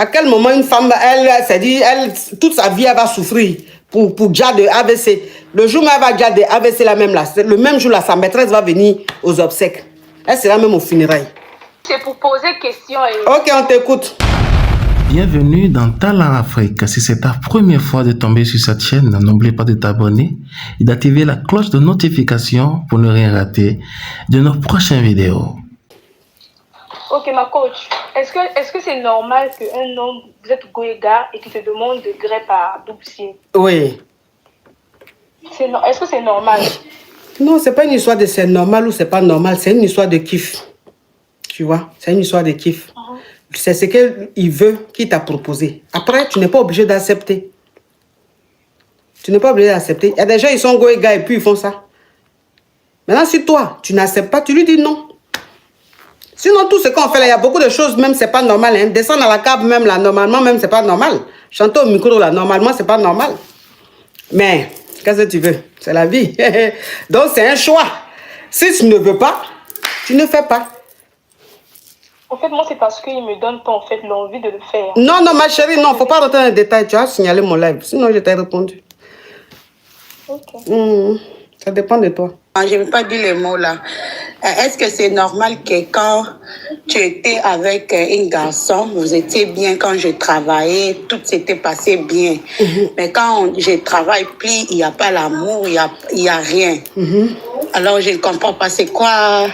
À quel moment une femme, elle s'est dit, toute sa vie, elle va souffrir pour déjà de AVC. Le jour où elle va déjà de AVC, là même, là, le même jour, là, sa maîtresse va venir aux obsèques. Elle sera même aux funérailles. C'est pour poser question. Ok, on t'écoute. Bienvenue dans Talent Afrique. Si c'est ta première fois de tomber sur cette chaîne, n'oublie pas de t'abonner et d'activer la cloche de notification pour ne rien rater de nos prochaines vidéos. Ok, ma coach, est-ce que c'est normal qu'un homme, vous êtes goéga et qu'il te demande de gré par double signe? Oui. Est-ce que c'est normal? Non, c'est pas une histoire de c'est normal ou c'est pas normal, c'est une histoire de kiff. Tu vois, c'est une histoire de kiff. C'est ce qu'il veut, qu'il t'a proposé. Après, tu n'es pas obligé d'accepter. Tu n'es pas obligé d'accepter. Il y a des gens, ils sont goégas et puis ils font ça. Maintenant, si toi, tu n'acceptes pas, tu lui dis non. Sinon, tout ce qu'on fait là, il y a beaucoup de choses, même, c'est pas normal. Hein. Descendre à la cave, même, là, normalement, même, c'est pas normal. Chanter au micro, là, normalement, c'est pas normal. Mais, qu'est-ce que tu veux? C'est la vie. Donc, c'est un choix. Si tu ne veux pas, tu ne fais pas. En fait, moi, c'est parce qu'il me donne pas, en fait, l'envie de le faire. Non, non, ma chérie, non, faut pas rentrer dans les détails. Tu as signalé mon live. Sinon, je t'ai répondu. Ok. Ça dépend de toi. Je ne vais pas dire les mots là. Est-ce que c'est normal que quand tu étais avec un garçon, vous étiez bien quand je travaillais, tout s'était passé bien. Mais quand je travaille plus, il n'y a pas l'amour, il y a rien. Alors je ne comprends pas, c'est quoi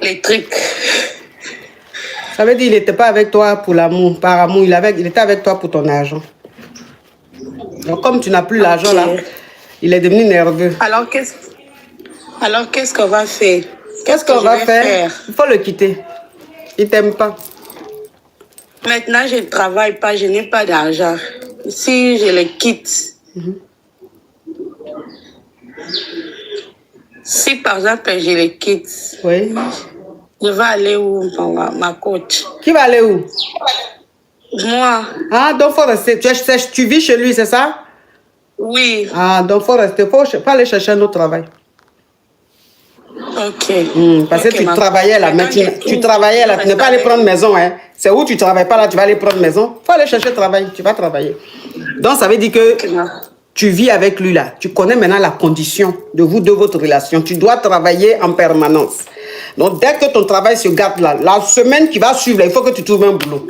les trucs? Ça veut dire qu'il n'était pas avec toi pour l'amour, par amour. Il était avec toi pour ton argent. Donc, comme tu n'as plus l'argent là, il est devenu nerveux. Alors, qu'est-ce qu'on va faire? Qu'est-ce qu'on va faire? Il faut le quitter. Il ne t'aime pas. Maintenant, je ne travaille pas, je n'ai pas d'argent. Si je le quitte, si par exemple je le quitte, Oui. je vais aller où, ma coach? Qui va aller où? Moi. Ah, donc faut rester. Tu vis chez lui, c'est ça? Oui. Ah, donc faut rester. Faut aller chercher un autre travail. Ok. Parce que tu travaillais là, mais tu travaillais là. Tu n'es pas allé prendre maison. Hein. C'est où tu ne travailles pas là, tu vas aller prendre maison. Il faut aller chercher travail, tu vas travailler. Donc ça veut dire que tu vis avec lui là. Tu connais maintenant la condition de votre relation. Tu dois travailler en permanence. Donc dès que ton travail se gâte là, la semaine qui va suivre, là, il faut que tu trouves un boulot.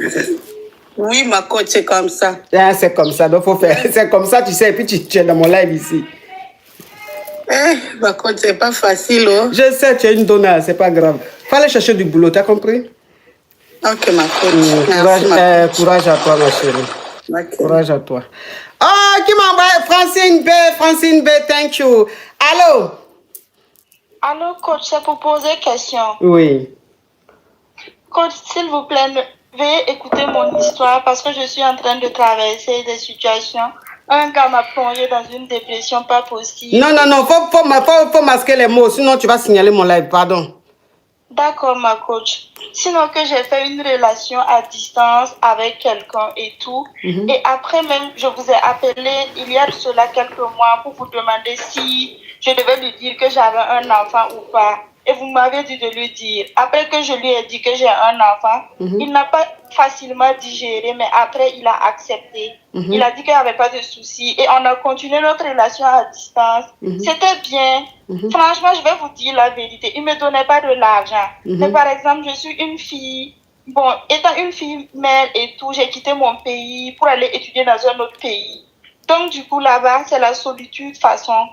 Oui, ma coach, c'est comme ça. Ah, c'est comme ça, donc faut faire. C'est comme ça, tu sais, et puis tu es dans mon live ici. Ma coach, c'est pas facile, oh. Je sais, tu es une donna, c'est pas grave. Faut aller chercher du boulot, t'as compris? Ok, ma coach. Courage à toi, ma chérie. Okay. Courage à toi. Oh, qui m'a envoyé? Francine B, thank you. Allô? Allô, coach, c'est pour poser question. Oui. Coach, s'il vous plaît, veuillez écouter mon histoire parce que je suis en train de traverser des situations. Un gars m'a plongé dans une dépression pas possible. Non, faut masquer les mots, sinon tu vas signaler mon live, pardon. D'accord, ma coach. Sinon que j'ai fait une relation à distance avec quelqu'un et tout. Et après même, je vous ai appelé il y a de cela quelques mois pour vous demander si je devais lui dire que j'avais un enfant ou pas. Et vous m'avez dit de lui dire. Après que je lui ai dit que j'ai un enfant, il n'a pas facilement digéré, mais après il a accepté. Il a dit qu'il n'y avait pas de soucis et on a continué notre relation à distance. C'était bien. Franchement, je vais vous dire la vérité. Il ne me donnait pas de l'argent. Mais par exemple, je suis une fille. Bon, étant une fille mère et tout, j'ai quitté mon pays pour aller étudier dans un autre pays. Donc du coup, là-bas, c'est la solitude façon.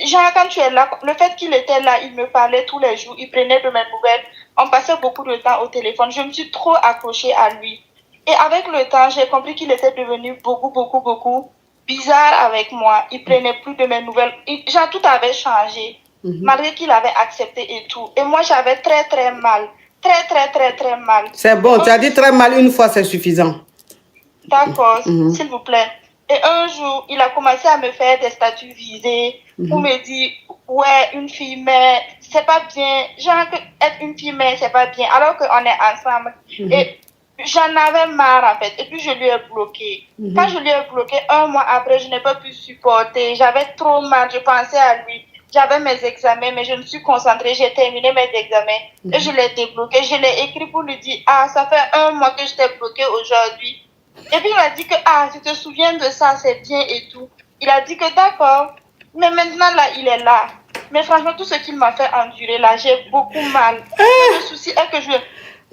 Genre, quand tu es là, le fait qu'il était là, il me parlait tous les jours, il prenait de mes nouvelles. On passait beaucoup de temps au téléphone. Je me suis trop accrochée à lui. Et avec le temps, j'ai compris qu'il était devenu beaucoup bizarre avec moi. Il prenait plus de mes nouvelles. Genre, tout avait changé, malgré qu'il avait accepté et tout. Et moi, j'avais très mal. Très mal. C'est bon, tu as dit très mal une fois, c'est suffisant. D'accord, s'il vous plaît. Et un jour, il a commencé à me faire des statuts visés pour me dire, ouais, une fille mère, c'est pas bien. Genre, être une fille mère, c'est pas bien. Alors qu'on est ensemble. Et j'en avais marre, en fait. Et puis, je lui ai bloqué. Quand je lui ai bloqué, un mois après, je n'ai pas pu supporter. J'avais trop mal. Je pensais à lui. j'avais mes examens, mais je me suis concentrée, j'ai terminé mes examens et je l'ai débloqué. Je l'ai écrit pour lui dire, ah, ça fait 1 mois que je t'ai bloqué aujourd'hui. Et puis il m'a dit que, ah, tu te souviens de ça, c'est bien et tout. Il a dit que d'accord, mais maintenant là, il est là. Mais franchement, tout ce qu'il m'a fait endurer là, j'ai beaucoup mal. Le souci est que je...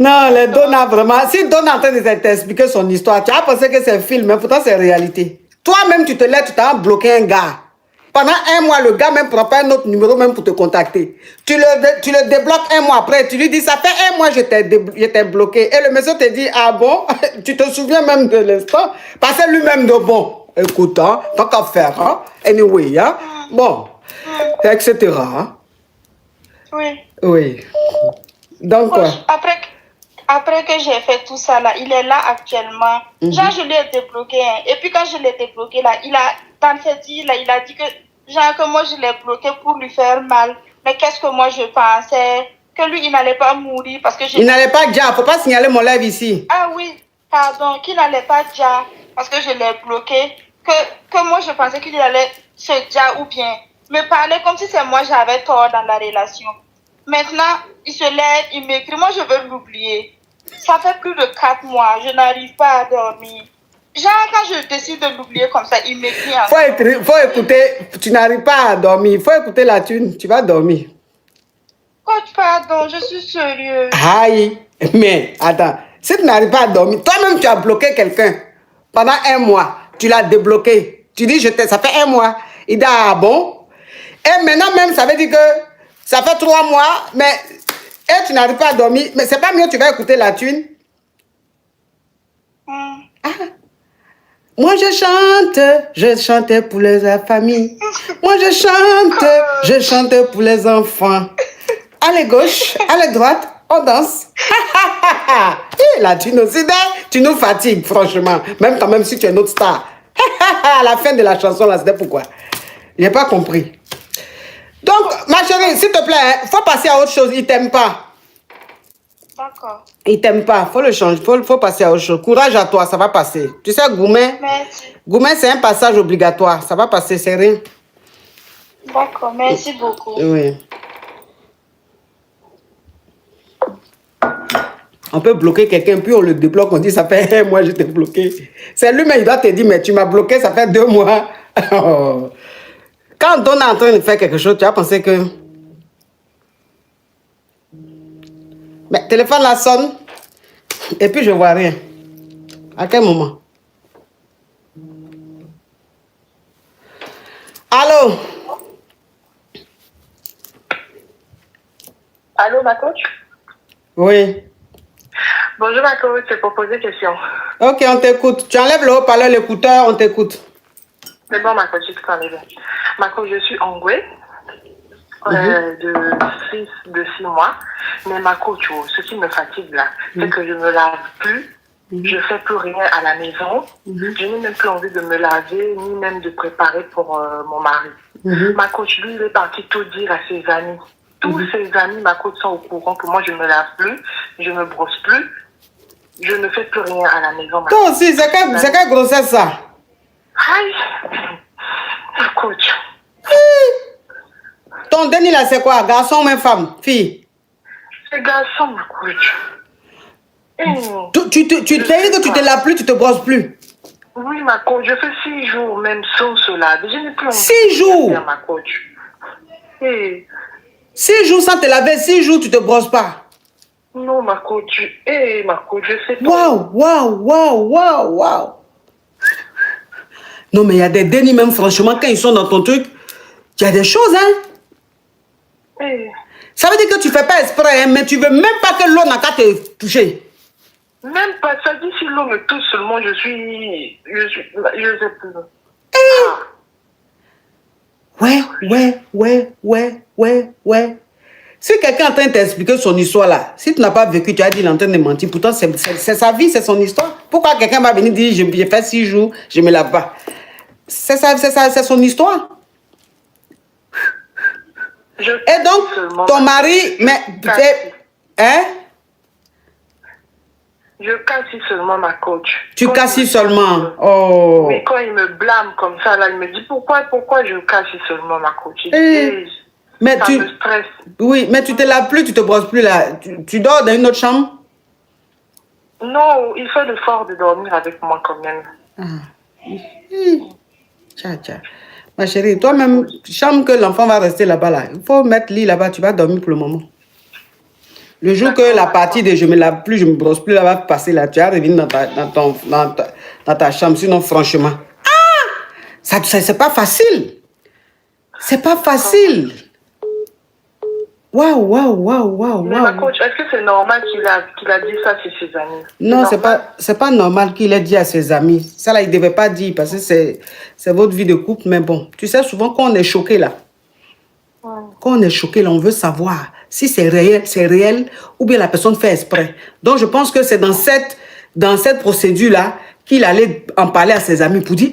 Non, les Donna, vraiment. Si Donna est en train de t'expliquer son histoire, tu as pensé que c'est un film, mais pourtant c'est réalité. Toi-même, tu te lèves, tu t'as bloqué un gars. Pendant 1 mois, le gars même prend pas un autre numéro même pour te contacter. Tu le débloques 1 mois après. Tu lui dis, ça fait 1 mois que je t'ai bloqué. Et le monsieur te dit, ah bon? Tu te souviens même de l'instant? Parce que lui-même de bon. Écoute, hein, tant qu'à faire, hein? Anyway, hein? Bon, etc. Hein? Oui. Oui. Donc, quoi? Après que j'ai fait tout ça là, il est là actuellement. Genre, je l'ai débloqué. Hein. Et puis quand je l'ai débloqué là, dans ses dires là, il a dit que, genre, que moi je l'ai bloqué pour lui faire mal. Mais qu'est-ce que moi je pensais? Que lui, il n'allait pas mourir parce que il n'allait pas déjà, faut pas signaler mon live ici. Ah oui, pardon, qu'il n'allait pas déjà parce que je l'ai bloqué. Que moi je pensais qu'il allait se dire ou bien me parler comme si c'est moi j'avais tort dans la relation. Maintenant, il se lève, il m'écrit, moi je veux l'oublier. Ça fait plus de 4 mois, je n'arrive pas à dormir. Genre, quand je décide de l'oublier comme ça, il m'écrit encore. Faut écouter, tu n'arrives pas à dormir, il faut écouter la thune, tu vas dormir. Coach, pardon, je suis sérieuse. Aïe, mais attends, si tu n'arrives pas à dormir, toi-même tu as bloqué quelqu'un pendant 1 mois, tu l'as débloqué. Tu dis, ça fait 1 mois. Il dit, ah bon? Et maintenant même, ça veut dire que ça fait 3 mois, mais et tu n'arrives pas à dormir. Mais c'est pas mieux, tu vas écouter la thune. Ah. Moi je chante pour les familles. Moi je chante pour les enfants. Allez gauche, allez droite, on danse. Et la thune aussi, tu nous fatigues, franchement. Même quand même si tu es notre star. À la fin de la chanson, là, c'était pourquoi. Je n'ai pas compris. Donc, ma chérie, s'il te plaît, il faut passer à autre chose. Il ne t'aime pas. D'accord. Il ne t'aime pas. Il faut le changer. Il faut passer à autre chose. Courage à toi, ça va passer. Tu sais, Goumen, c'est un passage obligatoire. Ça va passer, c'est rien. D'accord, merci beaucoup. Oui. On peut bloquer quelqu'un, puis on le débloque, on dit ça fait 1 mois, je t'ai bloqué. C'est lui-même, il doit te dire, mais tu m'as bloqué, ça fait 2 mois. Quand on est en train de faire quelque chose, tu as pensé que... Mais le téléphone là sonne, et puis je vois rien. À quel moment? Allô? Allô, ma coach? Oui. Bonjour, ma coach, c'est pour poser question. Ok, on t'écoute. Tu enlèves le haut-parleur, l'écouteur, on t'écoute. C'est bon, ma coach, je suis enlevée. Ma coach, je suis angouée de 6 mois. Mais ma coach, ce qui me fatigue là, c'est que je ne me lave plus. Je ne fais plus rien à la maison. Je n'ai même plus envie de me laver, ni même de préparer pour mon mari. Ma coach, lui, il est parti tout dire à ses amis. Tous ses amis, ma coach, sont au courant que moi, je ne me lave plus, je ne me brosse plus, je ne fais plus rien à la maison. Toi aussi, c'est quelle grossesse ça? Aïe, ma coach. Ton dernier là, c'est quoi? Garçon ou même femme? Fille? C'est garçon, ma coach. Tu t'es dit que tu te laves plus, tu te brosses plus? Oui, ma coach, je fais 6 jours même sans se laver. Je n'ai plus envie 6 jours? ma coach. 6 jours sans te laver, 6 jours tu te brosses pas? Non, ma coach. Ma coach, je sais pas. Waouh. Non, mais il y a des dénis même, franchement, quand ils sont dans ton truc, il y a des choses, hein? Ça veut dire que tu fais pas exprès, hein, mais tu veux même pas que l'eau n'a qu'à te toucher. Même pas, ça dit si l'eau me touche seulement, je sais plus. Ouais. Si quelqu'un est en train de t'expliquer son histoire là, si tu n'as pas vécu, tu as dit qu'il est en train de mentir. Pourtant, c'est sa vie, c'est son histoire. Pourquoi quelqu'un va venir dire, j'ai fait 6 jours, je ne me lave pas? C'est son histoire. Et donc, ton mari, mais... Hein? Je cassis seulement ma coach. Tu cassis seulement? Oh. Mais quand il me blâme comme ça, là, il me dit pourquoi je cassis seulement ma coach. Mais ça me stresse. Oui, mais tu te laves plus, tu te brosses plus là. Tu dors dans une autre chambre? Non, il fait l'effort de dormir avec moi quand même. Tcha. Ma chérie, toi-même, chambre que l'enfant va rester là-bas, là. Il faut mettre lit là-bas, tu vas dormir pour le moment. Le jour que la partie de je me lave plus, je me brosse plus, là va passer là, tu vas revenir dans ta chambre. Sinon, franchement, c'est pas facile. C'est pas facile. Waouh. Mais ma coach, est-ce que c'est normal qu'il a dit ça chez ses amis? Non, c'est pas normal qu'il ait dit à ses amis. Ça là, il devait pas dire parce que c'est votre vie de couple. Mais bon, tu sais, souvent quand on est choqué là, quand on est choqué là, on veut savoir si c'est réel ou bien la personne fait exprès. Donc je pense que c'est dans cette procédure là qu'il allait en parler à ses amis pour dire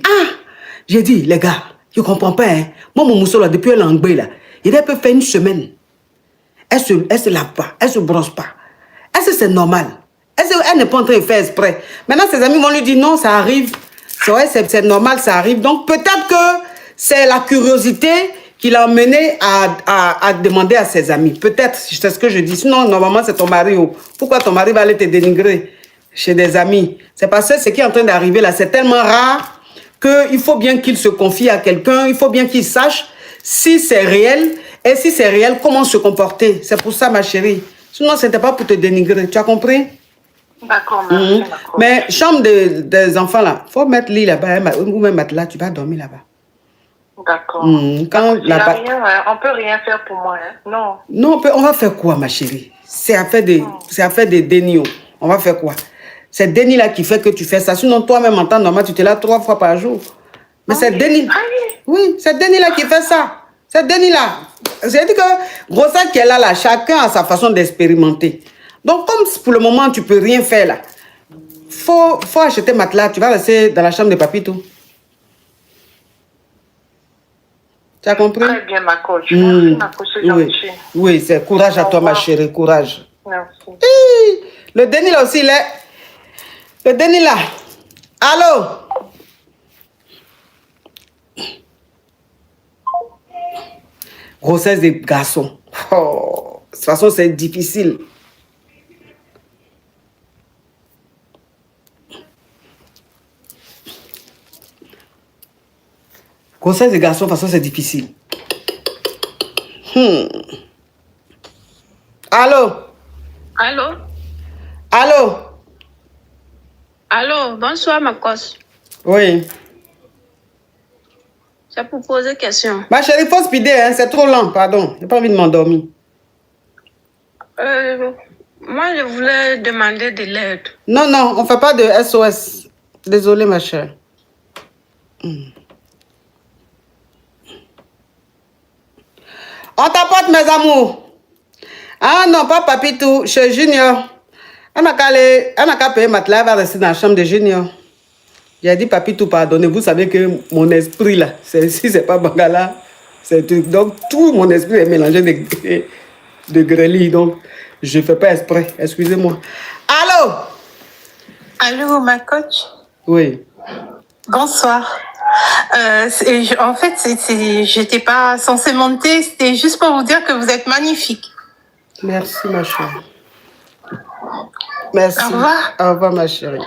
j'ai dit les gars, je comprends pas hein. Moi mon mousseau là depuis un langue là, il peut faire une semaine. Elle se lave pas, elle se brosse pas. Est-ce que c'est normal? Est-ce qu'elle n'est pas en train de faire exprès? Maintenant, ses amis vont lui dire non, ça arrive. C'est vrai, c'est normal, ça arrive. Donc, peut-être que c'est la curiosité qui l'a emmené à demander à ses amis. Peut-être, c'est ce que je dis. Sinon, normalement, c'est ton mari. Pourquoi ton mari va aller te dénigrer chez des amis? C'est parce que ce qui est en train d'arriver là, c'est tellement rare qu'il faut bien qu'il se confie à quelqu'un. Il faut bien qu'il sache si c'est réel. Et si c'est réel, comment se comporter? C'est pour ça, ma chérie. Sinon, ce n'était pas pour te dénigrer. Tu as compris? D'accord, merci. Mais chambre des enfants, là, il faut mettre lit là-bas, ou même mettre là, tu vas dormir là-bas. D'accord. Quand on peut rien faire pour moi, hein? Non. Non, on va faire quoi, ma chérie? C'est affaire de déni. On va faire quoi? C'est déni là qui fait que tu fais ça. Sinon, toi-même, en temps normal, tu te laves 3 fois par jour. Mais c'est déni. Oui, c'est déni là qui fait ça. C'est déni là. J'ai dit que grossesse qu'elle a là, chacun a sa façon d'expérimenter. Donc, comme pour le moment, tu peux rien faire là, faut acheter matelas. Tu vas rester dans la chambre de papito. Tu as compris? Très bien, ma coach. Merci, ma coach, c'est gentil. Oui, c'est courage à toi, ma chérie, courage. Merci. Le déni là aussi, là. Le déni là. Allô? Grossesse des garçons. Oh, de toute façon, c'est difficile. Grossesse des garçons, de toute façon, c'est difficile. Allô? Allô? Allô? Allô, bonsoir, ma cause. Oui. C'est pour poser question. Ma chérie, il faut speeder, hein? C'est trop lent, pardon. J'ai pas envie de m'endormir. Moi, je voulais demander de l'aide. Non, on ne fait pas de SOS. Désolée, ma chère. On t'apporte, mes amours. Ah non, pas Papitou, chez Junior. On n'a qu'à payer matelas, elle va rester dans la chambre de Junior. J'ai dit Papitou, pardonnez, vous savez que mon esprit là, si c'est pas Bangala, c'est truc. Donc tout mon esprit est mélangé de grêlis, donc je ne fais pas exprès, excusez-moi. Allô? Allô, ma coach? Oui. Bonsoir. En fait, j'étais pas censée monter, c'était juste pour vous dire que vous êtes magnifique. Merci, ma chérie. Merci. Au revoir. Au revoir, ma chérie.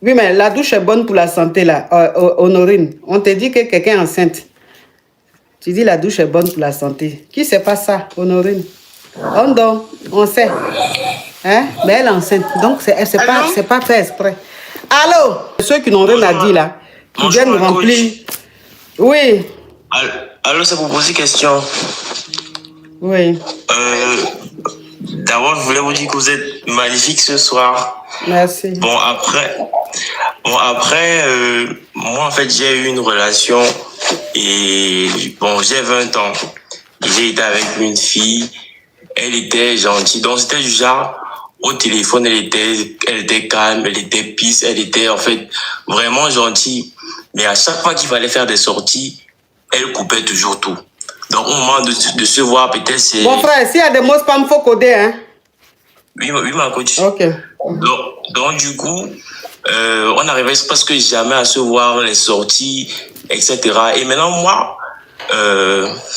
Oui, mais la douche est bonne pour la santé, là. Honorine, on te dit que quelqu'un est enceinte. Tu dis la douche est bonne pour la santé. Qui sait pas ça, Honorine? On sait. Hein? Mais elle est enceinte. Donc, c'est pas fait exprès. Allô? Ceux qui n'ont rien à dire, là, qui viennent remplir. Oui. Allô, c'est pour poser question. Oui. D'abord, je voulais vous dire que vous êtes magnifique ce soir. Merci. Bon, après, moi, en fait, j'ai eu une relation et bon, j'ai 20 ans. J'ai été avec une fille, elle était gentille. Donc, c'était du genre, au téléphone, elle était calme, elle était peace, elle était en fait vraiment gentille. Mais à chaque fois qu'il fallait faire des sorties, elle coupait toujours tout. Donc, au moment de se voir, peut-être c'est... Bon frère, s'il y a des mots spam, il faut coder, hein? Oui, ma coach. Ok. Donc du coup, on n'arrivait presque jamais à se voir, les sorties, etc. Et maintenant, moi,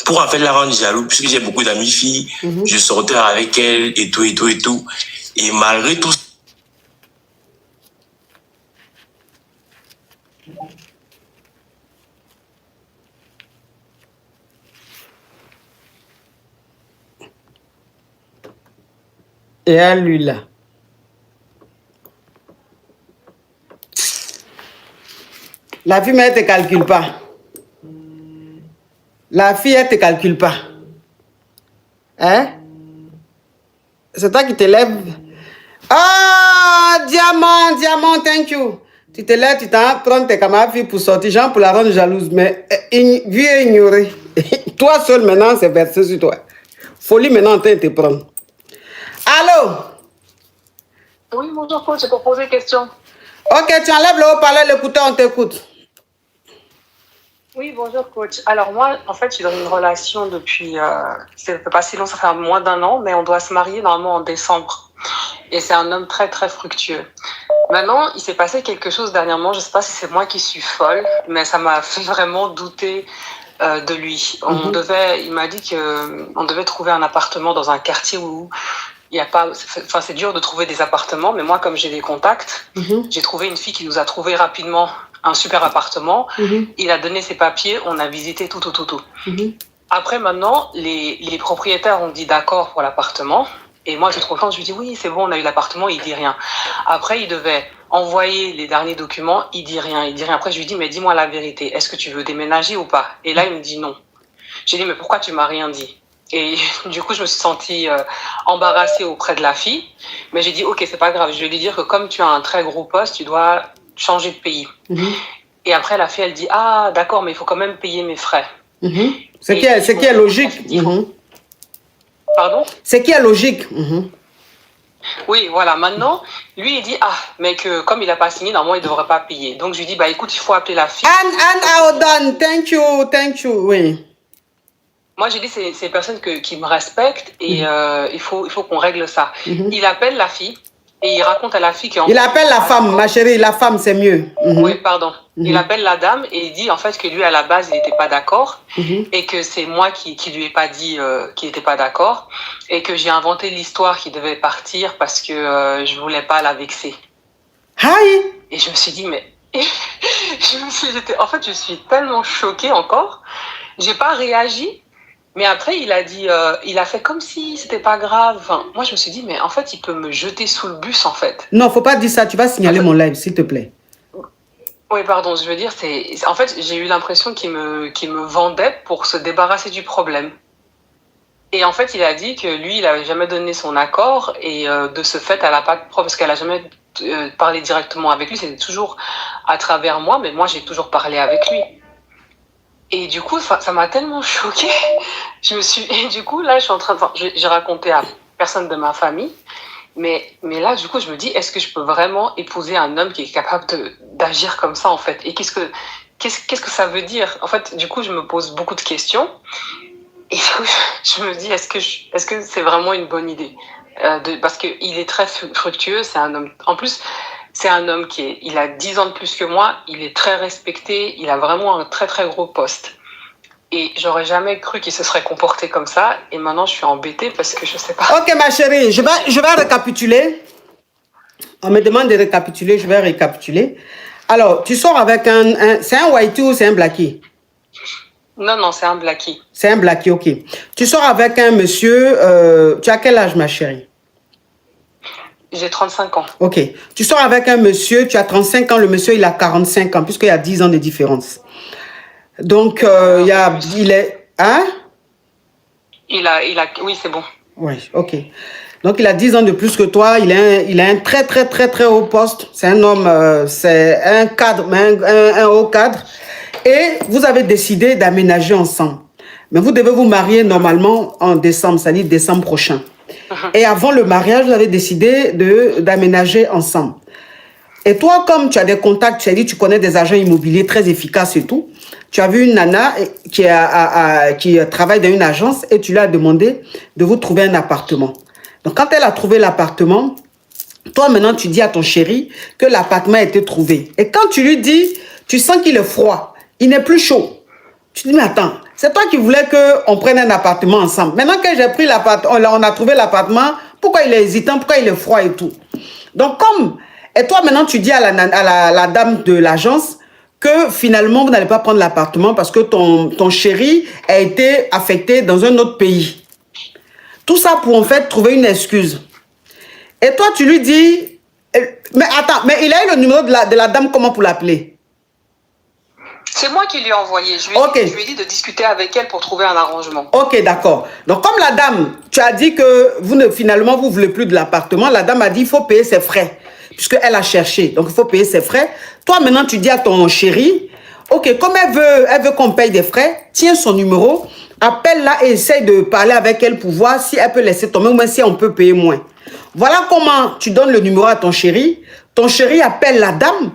pour en fait la rendre jaloux, puisque j'ai beaucoup d'amis filles, je sortais avec elle et tout, et tout, et tout. Et malgré tout, et à lui là. La fille, mais elle ne te calcule pas. La fille, elle ne te calcule pas. Hein? C'est toi qui te lèves. Ah, diamant, thank you. Tu te lèves, tu t'en prends tes camarades filles pour sortir, genre pour la rendre jalouse. Mais vu et ignoré. Toi seul maintenant, c'est versé sur toi. Folie maintenant en train de te prendre. Allô? Oui, bonjour coach, c'est pour poser une question. Ok, tu enlèves le haut-parleur, l'écouteur, on t'écoute. Oui, bonjour coach. Alors moi, en fait, je suis dans une relation depuis, ça fait pas si long, ça fait moins d'1 an, mais on doit se marier normalement en décembre. Et c'est un homme très très fructueux. Maintenant, il s'est passé quelque chose dernièrement, je sais pas si c'est moi qui suis folle, mais ça m'a fait vraiment douter de lui. Il m'a dit qu'on devait trouver un appartement dans un quartier où il y a pas, enfin c'est dur de trouver des appartements, mais moi comme j'ai des contacts, j'ai trouvé une fille qui nous a trouvé rapidement un super appartement. Il a donné ses papiers, on a visité tout. Après maintenant, les propriétaires ont dit d'accord pour l'appartement. Et moi, je suis trop contente, je lui dis oui, c'est bon, on a eu l'appartement, il dit rien. Après, il devait envoyer les derniers documents, il dit rien. Après, je lui dis, mais dis-moi la vérité, est-ce que tu veux déménager ou pas? Et là, il me dit non. J'ai dit, mais pourquoi tu m'as rien dit? Et du coup, je me suis sentie embarrassée auprès de la fille. Mais j'ai dit, ok, c'est pas grave, je vais lui dire que comme tu as un très gros poste, tu dois changer de pays. Et après, la fille, elle dit, ah, d'accord, mais il faut quand même payer mes frais. C'est qui est logique. Pardon? C'est qui est logique. Oui, voilà. Maintenant, lui, il dit, ah, mais que comme il n'a pas signé, normalement, il ne devrait pas payer. Donc, je lui dis, bah, écoute, il faut appeler la fille. Anne Aodan, thank you, oui. Moi, j'ai dit, c'est une personne qui me respecte et il faut qu'on règle ça. Il appelle la fille et il raconte à la fille qu'il Il appelle la femme, ma chérie, la femme, c'est mieux. Oui, pardon. Il appelle la dame et il dit en fait que lui, à la base, il n'était pas d'accord et que c'est moi qui lui ai pas dit qu'il n'était pas d'accord et que j'ai inventé l'histoire qu'il devait partir parce que je voulais pas la vexer. Hi. Et je me suis dit, mais... en fait, je suis tellement choquée encore. J'ai pas réagi. Mais après, il a dit, il a fait comme si c'était pas grave. Enfin, moi, je me suis dit, mais en fait, il peut me jeter sous le bus, en fait. Non, faut pas dire ça. Tu vas signaler mon live, s'il te plaît. Oui, pardon. Je veux dire, en fait, j'ai eu l'impression qu'il me vendait pour se débarrasser du problème. Et en fait, il a dit que lui, il avait jamais donné son accord et de ce fait, elle a pas de preuve parce qu'elle a jamais parlé directement avec lui. C'était toujours à travers moi, mais moi, j'ai toujours parlé avec lui. Et du coup, ça m'a tellement choquée. Et du coup, là, je suis en train de... J'ai raconté à personne de ma famille. Mais là, du coup, je me dis, est-ce que je peux vraiment épouser un homme qui est capable d'agir comme ça, en fait? Et qu'est-ce que ça veut dire? En fait, du coup, je me pose beaucoup de questions. Et du coup, je me dis, est-ce que c'est vraiment une bonne idée? Parce qu'il est très fructueux, c'est un homme... En plus... C'est un homme il a 10 ans de plus que moi, il est très respecté, il a vraiment un très très gros poste. Et j'aurais jamais cru qu'il se serait comporté comme ça. Et maintenant, je suis embêtée parce que je sais pas. Ok, ma chérie, je vais récapituler. On me demande de récapituler, je vais récapituler. Alors, tu sors avec c'est un whitey ou c'est un blackie? Non, c'est un blackie. C'est un blackie, ok. Tu sors avec un monsieur, tu as quel âge, ma chérie? J'ai 35 ans. Ok. Tu sors avec un monsieur, tu as 35 ans, le monsieur, il a 45 ans, puisqu'il y a 10 ans de différence. Donc, il est... Hein? Oui, c'est bon. Oui, ok. Donc, il a 10 ans de plus que toi. Il a un très, très, très, très haut poste. C'est un homme, c'est un cadre, mais un haut cadre. Et vous avez décidé d'aménager ensemble. Mais vous devez vous marier normalement en décembre, c'est-à-dire décembre prochain. Et avant le mariage, vous avez décidé d'aménager ensemble. Et toi, comme tu as des contacts, tu as dit tu connais des agents immobiliers très efficaces et tout, tu as vu une nana qui travaille dans une agence et tu lui as demandé de vous trouver un appartement. Donc, quand elle a trouvé l'appartement, Toi, maintenant, tu dis à ton chéri que l'appartement a été trouvé. Et quand tu lui dis, tu sens qu'il est froid, il n'est plus chaud. Tu dis, mais attends, c'est toi qui voulais qu'on prenne un appartement ensemble. Maintenant que j'ai pris l'appartement, on a trouvé l'appartement, pourquoi il est hésitant, pourquoi il est froid et tout. Donc, et toi, maintenant, tu dis à la dame de l'agence que finalement, vous n'allez pas prendre l'appartement parce que ton chéri a été affecté dans un autre pays. Tout ça pour en fait trouver une excuse. Et toi, tu lui dis, mais attends, mais il a eu le numéro de la dame, comment pour l'appeler? C'est moi qui lui ai envoyé. Je lui ai dit de discuter avec elle pour trouver un arrangement. Ok, d'accord. Donc, comme la dame, tu as dit que finalement, vous ne voulez plus de l'appartement, la dame a dit, il faut payer ses frais. Puisqu'elle a cherché. Donc, il faut payer ses frais. Toi, maintenant, tu dis à ton chéri, ok, comme elle veut qu'on paye des frais, tiens son numéro, appelle-la et essaye de parler avec elle pour voir si elle peut laisser tomber ou même si on peut payer moins. Voilà comment tu donnes le numéro à ton chéri. Ton chéri appelle la dame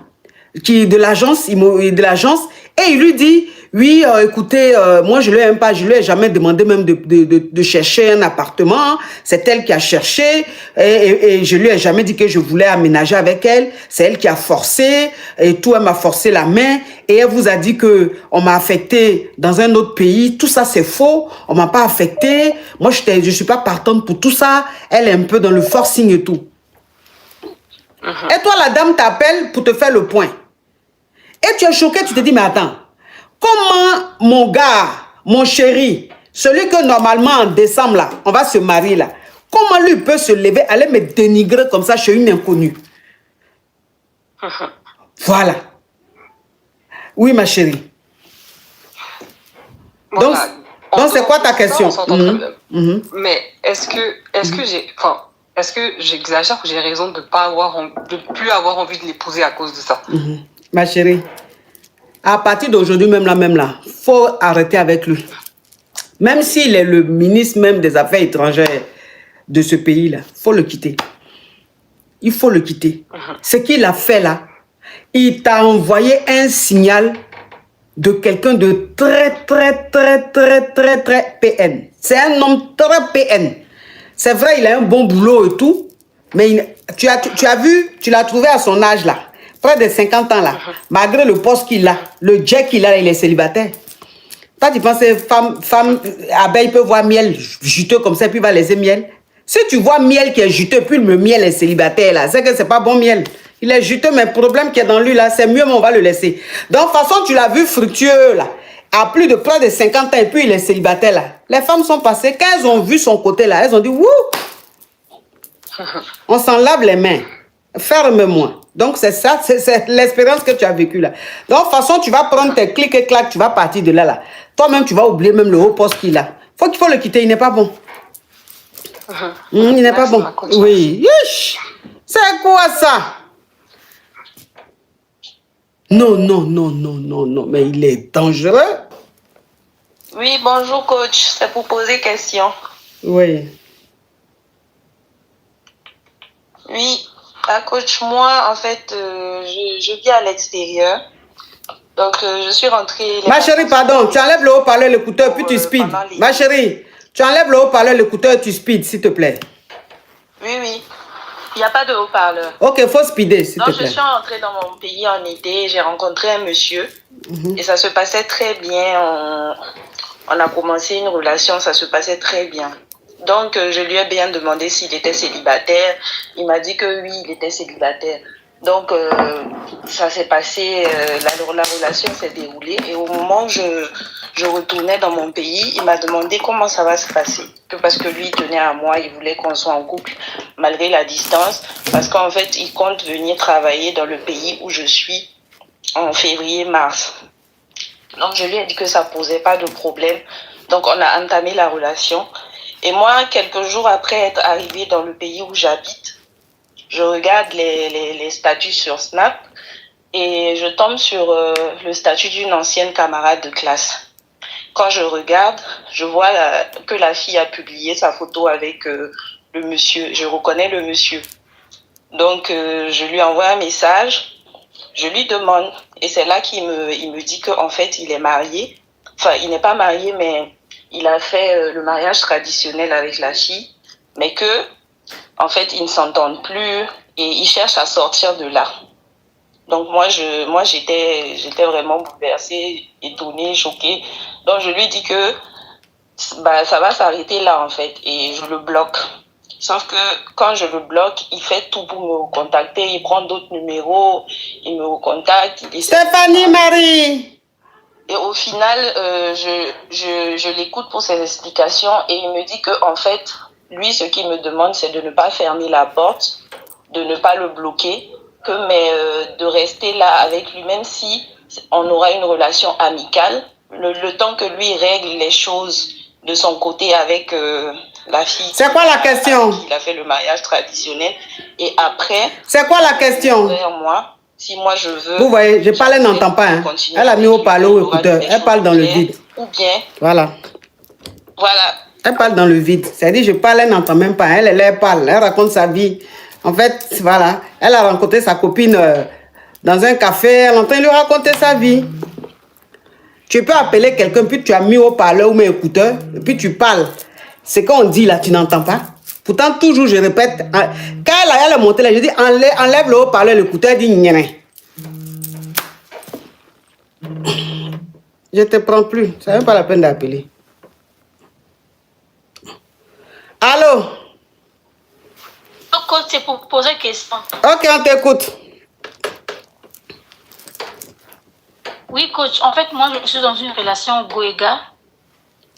de l'agence et il lui dit, oui, écoutez, moi je lui ai jamais demandé même de chercher un appartement. C'est elle qui a cherché et je lui ai jamais dit que je voulais aménager avec elle. C'est elle qui a forcé et tout, elle m'a forcé la main et elle vous a dit que on m'a affecté dans un autre pays. Tout ça c'est faux, on m'a pas affecté. Moi je suis pas partante pour tout ça. Elle est un peu dans le forcing et tout. Et toi la dame t'appelle pour te faire le point. Et tu es choqué, tu te dis, mais attends, comment mon gars, mon chéri, celui que normalement en décembre, là, on va se marier là, comment lui peut se lever, aller me dénigrer comme ça chez une inconnue? Voilà. Oui, ma chérie. Voilà. Donc c'est quoi ta question? Mais est-ce que j'exagère ou j'ai raison de plus avoir envie de l'épouser à cause de ça? Ma chérie, à partir d'aujourd'hui, même là, faut arrêter avec lui. Même s'il est le ministre même des Affaires étrangères de ce pays-là, faut le quitter. Il faut le quitter. Ce qu'il a fait là, il t'a envoyé un signal de quelqu'un de très PN. C'est un homme très PN. C'est vrai, il a un bon boulot et tout, mais tu as vu, tu l'as trouvé à son âge là. Près de 50 ans là, malgré le poste qu'il a, le jet qu'il a, il est célibataire. Toi, tu penses que femme abeille peut voir miel juteux comme ça, puis va laisser miel. Si tu vois miel qui est juteux, puis le miel est célibataire là, c'est que c'est pas bon miel. Il est juteux, mais le problème qui est dans lui là, c'est mieux, mais on va le laisser. Donc, de toute façon, tu l'as vu fructueux là, à plus de près de 50 ans, et puis il est célibataire là. Les femmes sont passées, quand elles ont vu son côté là, elles ont dit, wouh, on s'en lave les mains. Ferme-moi. Donc, c'est ça, c'est l'expérience que tu as vécue là. Donc, de toute façon, tu vas prendre tes clics et clacs, tu vas partir de là. Toi-même, tu vas oublier même le haut poste qu'il a. Il faut le quitter, il n'est pas bon. Il n'est pas bon. Oui. C'est quoi ça? Non, mais il est dangereux. Oui, bonjour coach, c'est pour poser question. Oui. Oui. Coach, moi, en fait, je vis à l'extérieur. Donc, je suis rentrée... Ma chérie, pardon, tu enlèves le haut-parleur, l'écouteur, puis tu speed. Ma chérie, tu enlèves le haut-parleur, l'écouteur, tu speed, s'il te plaît. Oui. Il n'y a pas de haut-parleur. Ok, il faut speeder, s'il te plaît. Je suis rentrée dans mon pays en été, j'ai rencontré un monsieur. Et ça se passait très bien. On a commencé une relation, ça se passait très bien. Donc, je lui ai bien demandé s'il était célibataire. Il m'a dit que oui, il était célibataire. Donc, ça s'est passé, la relation s'est déroulée. Et au moment où je retournais dans mon pays, il m'a demandé comment ça va se passer. Parce que lui, il tenait à moi, il voulait qu'on soit en couple, malgré la distance. Parce qu'en fait, il compte venir travailler dans le pays où je suis en février-mars. Donc, je lui ai dit que ça posait pas de problème. Donc, on a entamé la relation. Et moi, quelques jours après être arrivée dans le pays où j'habite, je regarde les statuts sur Snap et je tombe sur le statut d'une ancienne camarade de classe. Quand je regarde, je vois que la fille a publié sa photo avec le monsieur. Je reconnais le monsieur. Donc, je lui envoie un message, je lui demande. Et c'est là qu'il me dit qu'en fait, il est marié. Enfin, il n'est pas marié, mais... il a fait le mariage traditionnel avec la fille, mais que, en fait, ils ne s'entendent plus et il cherche à sortir de là. Donc moi j'étais vraiment bouleversée, étonnée, choquée. Donc je lui dis que ça va s'arrêter là en fait et je le bloque. Sauf que quand je le bloque, il fait tout pour me recontacter, il prend d'autres numéros, il me recontacte. Stéphanie Marie. Et au final, je l'écoute pour ses explications et il me dit que en fait, lui, ce qu'il me demande, c'est de ne pas fermer la porte, de ne pas le bloquer, mais de rester là avec lui, même si on aura une relation amicale, le temps que lui règle les choses de son côté avec la fille. C'est quoi la question? Il a fait le mariage traditionnel et après. C'est quoi la question? Moi, si moi je veux. Vous voyez, je parle, elle n'entend pas. Hein. Elle a mis au parler au écouteur. Elle parle dans le vide. Ou bien. Voilà. Voilà. Elle parle dans le vide. C'est-à-dire, je parle, elle n'entend même pas. Elle parle, elle raconte sa vie. En fait, voilà. Elle a rencontré sa copine dans un café. Elle entend lui raconter sa vie. Tu peux appeler quelqu'un, puis tu as mis au parleur ou mes écouteurs, et puis tu parles. Ce qu'on dit là, tu n'entends pas. Pourtant, toujours, je répète. Quand elle a monté là, je dis enlève le haut-parleur, l'écouteur, elle dit rien. Je te prends plus. Ça n'est même pas la peine d'appeler. Allô? Coach, c'est pour poser une question. Ok, on t'écoute. Oui, coach. En fait, moi, je suis dans une relation goéga.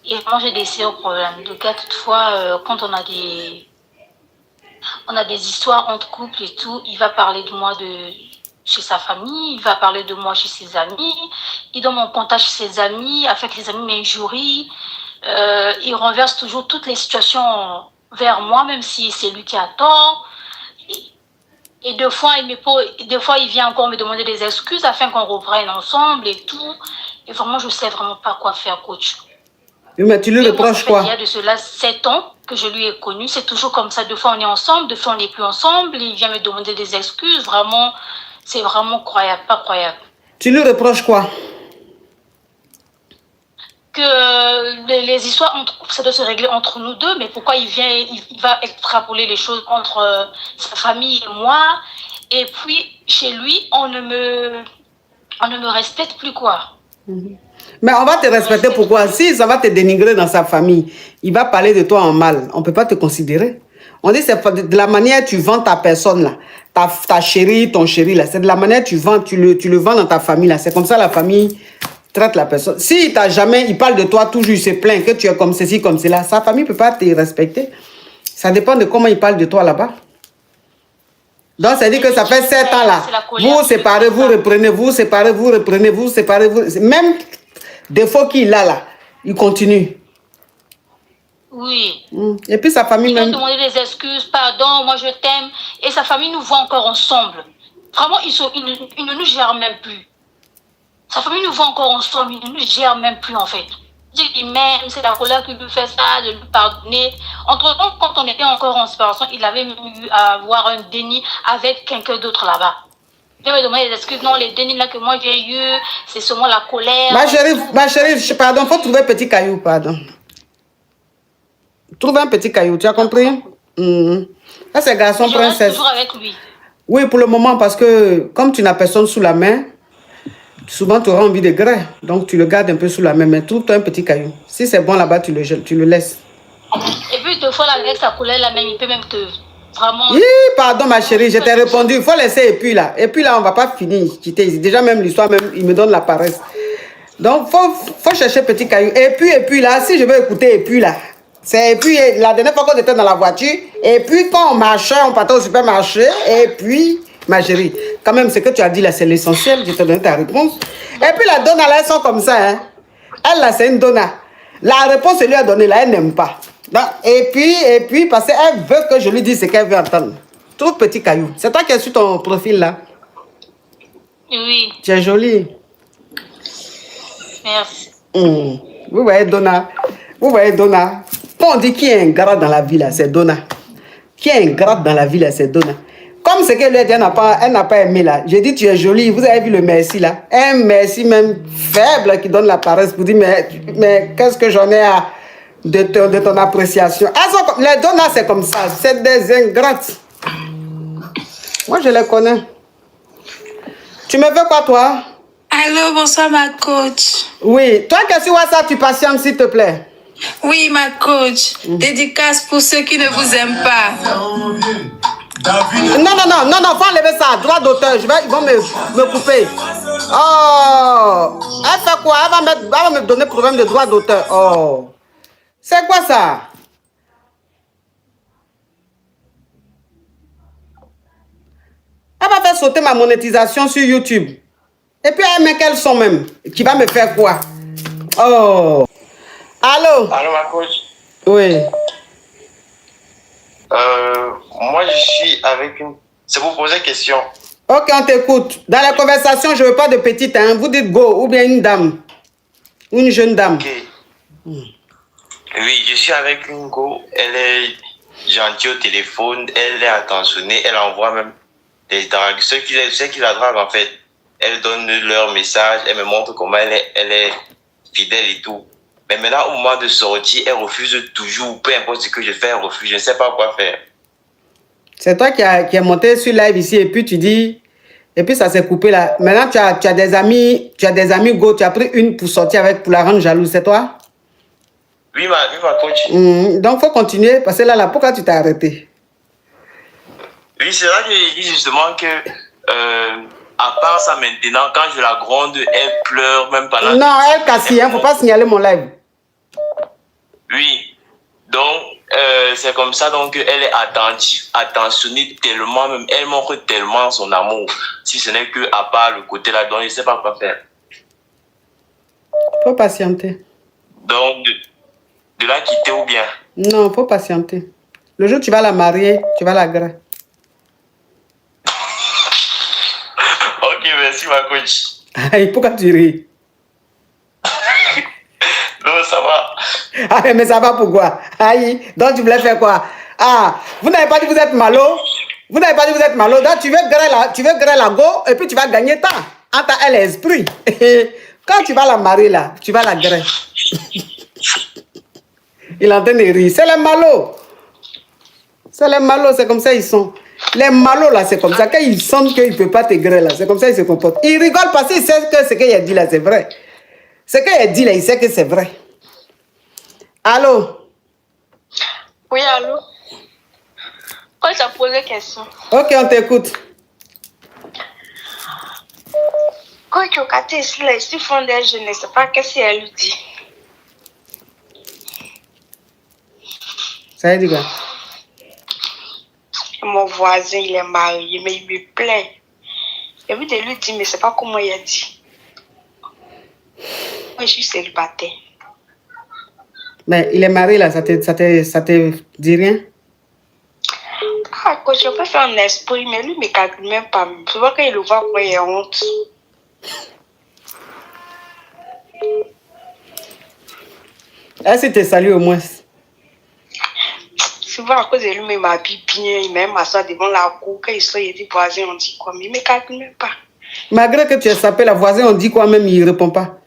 Et moi, j'ai des sérieux problèmes. De cas, toutefois, quand on a des histoires entre couples et tout, il va parler de moi chez sa famille, il va parler de moi chez ses amis, il donne mon contact chez ses amis, avec les amis m'injurie. Il renverse toujours toutes les situations vers moi, même si c'est lui qui a tort. Et deux fois, il vient encore me demander des excuses afin qu'on reprenne ensemble et tout. Et vraiment, je ne sais vraiment pas quoi faire, coach. Oui, mais tu lui reproches quoi? Il y a de cela 7 ans que je lui ai connu. C'est toujours comme ça. Deux fois, on est ensemble, deux fois, on n'est plus ensemble. Il vient me demander des excuses. Vraiment, c'est vraiment croyable, pas croyable. Tu lui reproches quoi? Que les histoires entre couples, ça doit se régler entre nous deux, mais pourquoi il va extrapoler les choses entre sa famille et moi, et puis chez lui, on ne me respecte plus, quoi. Mais on va te respecter, pourquoi? Si ça va te dénigrer dans sa famille, il va parler de toi en mal, on ne peut pas te considérer. On dit c'est de la manière tu vends ta personne là, ta chérie, ton chéri là, c'est de la manière tu le vends dans ta famille là, c'est comme ça la famille traite la personne. Si il parle de toi toujours, il se plaint que tu es comme ceci, comme cela, sa famille ne peut pas te respecter. Ça dépend de comment il parle de toi là-bas. Donc, ça dit que ça fait 7 ans là. Vous vous séparez, vous reprenez, vous séparez, vous reprenez, vous séparez, vous... Même défaut qu'il a là, il continue. Oui. Et puis sa famille même... Il va demander des excuses, pardon, moi je t'aime. Et sa famille nous voit encore ensemble. Vraiment, ils ne nous gèrent même plus. Sa famille nous voit encore ensemble, ils ne nous gèrent même plus en fait. Il m'aime, c'est la colère qui lui fait ça, de lui pardonner. Entre-temps, quand on était encore en séparation, il avait eu à avoir un déni avec quelqu'un d'autre là-bas. Il me demandé des excuses. Non, les dénis là que moi j'ai eu, c'est seulement la colère. Ma chérie, pardon, faut trouver un petit caillou, pardon. Trouve un petit caillou, tu as compris? Ça, c'est garçon princesse. Je reste toujours avec lui. Oui, pour le moment, parce que comme tu n'as personne sous la main, souvent tu auras envie de grès. Donc tu le gardes un peu sous la main, mais trouve-toi un petit caillou. Si c'est bon là-bas, tu le laisses. Et puis, deux fois, avec sa colère là même, il peut même te... Vraiment... Oui, pardon ma chérie, je t'ai répondu. Il faut laisser et puis là. Et puis là, on ne va pas finir. Déjà même l'histoire, même, il me donne la paresse. Donc, faut chercher petit caillou. Et puis là, si je veux écouter, et puis là. C'est et puis, la dernière fois qu'on était dans la voiture, et puis quand on marchait, on partait au supermarché, et puis, ma chérie, quand même, ce que tu as dit là, c'est l'essentiel. Je te donne ta réponse. Et puis la donna là, elles sont comme ça. Hein. Elle là, c'est une donna. La réponse qu'elle lui a donnée là, elle n'aime pas. Donc, et puis, parce qu'elle veut que je lui dise ce qu'elle veut entendre. Trouve petit caillou. C'est toi qui as su ton profil là. Oui. Tu es jolie. Merci. Vous voyez Donna. Vous voyez Donna. Quand on dit qui est ingrat dans la vie là, c'est Donna. Qui est ingrat dans la vie là, c'est Donna. Comme ce qu'elle lui a dit, elle n'a pas aimé là. J'ai dit tu es jolie. Vous avez vu le merci là. Un merci même faible qui donne la paresse pour dire mais qu'est-ce que j'en ai à... De ton appréciation. Les Donna, c'est comme ça. C'est des ingrates. Moi, je les connais. Tu me veux quoi, toi? Allô, bonsoir, ma coach. Oui. Toi, que sur WhatsApp, tu patientes, s'il te plaît. Oui, ma coach. Dédicace pour ceux qui ne vous aiment pas. Non, faut enlever ça. Droit d'auteur. Ils vont me couper. Oh. Elle fait quoi? Elle va me donner problème de droit d'auteur. Oh. C'est quoi ça? Elle va faire sauter ma monétisation sur YouTube. Et puis elle met quel son même? Qui va me faire quoi? Oh. Allô? Allô, ma coach? Oui. Moi, je suis avec une... C'est pour poser question. Ok, on t'écoute. Dans la conversation, je ne veux pas de petite, hein. Vous dites go, ou bien une dame. Une jeune dame. Ok. Oui, je suis avec une go. Elle est gentille au téléphone. Elle est attentionnée. Elle envoie même des dragues. Ceux qui la draguent, en fait, elle donne leur message. Elle me montre comment elle est fidèle et tout. Mais maintenant, au moment de sortir, elle refuse toujours. Peu importe ce que je fais, elle refuse. Je ne sais pas quoi faire. C'est toi qui a monté sur live ici et puis tu dis... Et puis ça s'est coupé là. Maintenant, tu as des amis go. Tu as pris une pour sortir avec, pour la rendre jalouse. C'est toi? Oui, ma coach. Donc, il faut continuer. Parce que là, pourquoi tu t'es arrêté? Oui, c'est là que je dis justement que... à part ça maintenant, quand je la gronde, elle pleure même pendant... Non, elle casse, il ne faut pas signaler mon live. Oui. Donc, c'est comme ça, donc elle est attentive, attentionnée tellement, même elle montre tellement son amour. Si ce n'est que à part le côté là, donc je ne sais pas quoi faire. Faut patienter. Donc, de la quitter ou bien? Non, faut patienter. Le jour où tu vas la marier, tu vas la greffer. Ok, merci ma coach. Aïe, pourquoi tu ris? Non, ça va. Ah, mais ça va pourquoi? Aïe, donc tu voulais faire quoi? Ah, vous n'avez pas dit que vous êtes malo? Vous n'avez pas dit que vous êtes malo? Donc tu veux griller la go et puis tu vas gagner temps. Entre elle et l'esprit. Quand tu vas la marier là, tu vas la griller. Il entend des rires. C'est les malos. C'est les malos, c'est comme ça ils sont. Les malos là, c'est comme ça. Quand ils sentent qu'ils ne peuvent pas te griller là, c'est comme ça ils se comportent. Ils rigolent parce qu'ils savent que ce qu'il a dit là, c'est vrai. Ce qu'il a dit là, il sait que c'est vrai. Allô? Oui, allô? Quand tu as posé question. Ok, on t'écoute. Quand tu as ici, là, ici, fondée, je ne sais pas qu'est-ce qu'elle lui dit. Ça veut dire quoi? Mon voisin, il est marié, mais il me plaint. Et puis de lui dire, mais c'est pas comment il a dit. Moi, je suis célibataire. Mais il est marié là, ça te dit rien? Ah, quand je peux faire un esprit, mais lui, il ne me calcule même pas. Je vois qu'il le voit, quoi, il a honte. Est-ce que tu te salues au moins? Souvent, à cause de lui, il m'habille bien, il m'aime m'asseoir devant la cour. Quand il sort, il dit, voisin, on dit quoi? Mais il ne me calcule même pas. Malgré que tu aies sapé la voisine, on dit quoi même, il ne répond pas.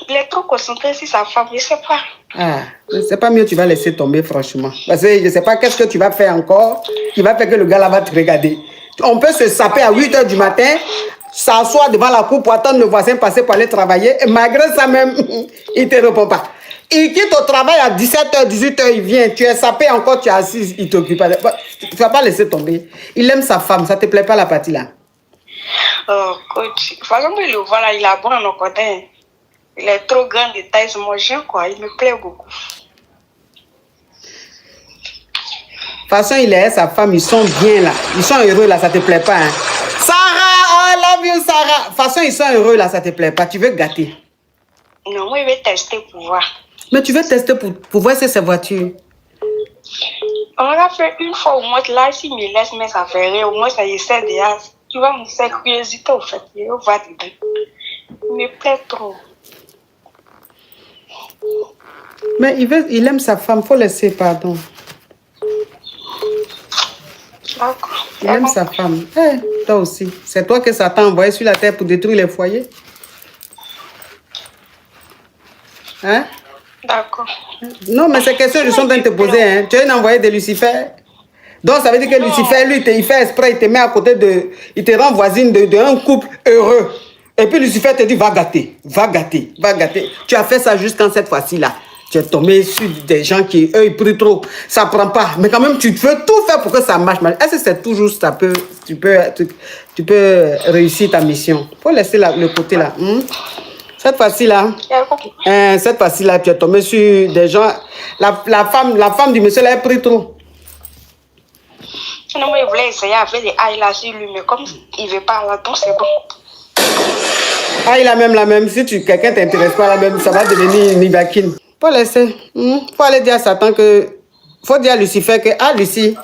Il est trop concentré sur sa femme, je ne sais pas. Ah, c'est pas mieux, tu vas laisser tomber, franchement. Parce que je ne sais pas qu'est-ce que tu vas faire encore qui va faire que le gars là va te regarder. On peut se saper à 8 h du matin, s'asseoir devant la cour pour attendre le voisin passer pour aller travailler. Et malgré ça même, il ne te répond pas. Il quitte au travail à 17 h, 18 h, il vient. Tu es sapé encore, tu es assis, il t'occupe. Tu ne vas pas laisser tomber. Il aime sa femme, ça ne te plaît pas la partie là? Oh, coach. De façon, il le voit là, il a bon en côté. Il est trop grand de taille, c'est mon chien, quoi. Il me plaît beaucoup. De toute façon, il est sa femme, ils sont bien là. Ils sont heureux là, ça te plaît pas. Hein? Sarah, I love you, Sarah. De toute façon, ils sont heureux là, ça te plaît pas. Tu veux gâter. Non, moi, je vais tester pour voir. Mais tu veux tester pour voir si c'est voiture. On l'a fait une fois au moins, là, s'il me laisse mes affaires, au moins, ça y est, déjà. Tu vas me faire curiosité, au fait. Je vais voir dedans. Il me plaît trop. Mais il aime sa femme, faut laisser, pardon. D'accord. Il aime sa femme. Hey, toi aussi. C'est toi que Satan a envoyé sur la terre pour détruire les foyers. Hein? D'accord. Non, mais ces questions, je suis en train de te poser. Hein. Tu es un envoyé de Lucifer. Donc, ça veut dire que Lucifer, lui, il fait exprès, il te met à côté de... Il te rend voisine d'un couple heureux. Et puis Lucifer te dit, va gâter, va gâter, va gâter. Tu as fait ça jusqu'en cette fois-ci-là. Tu es tombé sur des gens qui, eux, ils prient trop. Ça prend pas. Mais quand même, tu veux tout faire pour que ça marche. Est-ce que c'est toujours ça peut... Tu peux réussir ta mission. Il faut laisser le côté là. Cette fois-ci-là, tu es tombé sur des gens... La femme du monsieur, là, elle prie trop. Non, mais il voulait essayer avec des ailes là sur lui, mais comme il veut pas là, donc c'est bon. Ah, il a même la même. Si quelqu'un ne t'intéresse pas la même, ça va devenir une vaquine. Faut laisser. Faut aller dire à Satan que... Faut dire à Lucifer que... Ah, Lucie,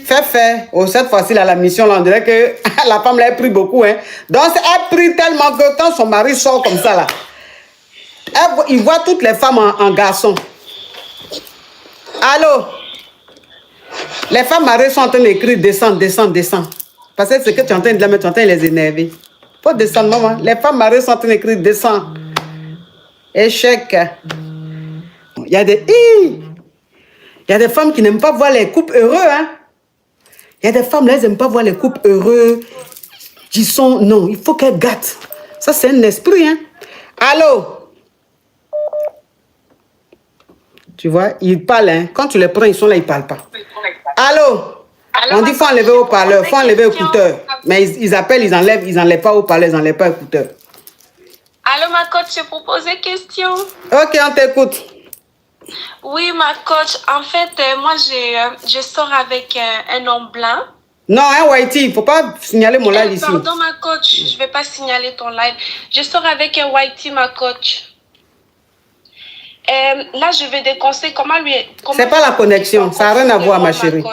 fais. Oh, cette fois-ci, là, la mission, là, on dirait que la femme, là, elle prie beaucoup, hein. Donc, elle prie tellement que quand son mari sort comme ça, là, il voit toutes les femmes en garçon. Allô? Les femmes mariées sont en train d'écrire descends. Parce que c'est que tu es en train de la mettre, tu es en train de les énerver. Faut descendre, maman. Les femmes mariées sont en train d'écrire descends. Échec. Il y a des femmes qui n'aiment pas voir les couples heureux, hein. Il y a des femmes, là, elles n'aiment pas voir les couples heureux. Qui sont... Non, il faut qu'elles gâtent. Ça, c'est un esprit, hein. Allô? Tu vois, ils parlent, hein. Quand tu les prends, ils sont là, ils ne parlent pas. Allô? On dit qu'il faut enlever au parleur, il faut enlever écouteur. Mais ils appellent, ils n'enlèvent pas au parleur, ils n'enlèvent pas écouteur. Allô, ma coach, je propose une question. Ok, on t'écoute. Oui, ma coach, en fait, moi, je sors avec un homme blanc. Non, un whitey, il ne faut pas signaler mon live ici. Pardon, ma coach, je ne vais pas signaler ton live. Je sors avec un whitey, ma coach. Là, je veux des conseils. Comment lui... C'est pas la connexion, ça n'a rien à voir, ma chérie.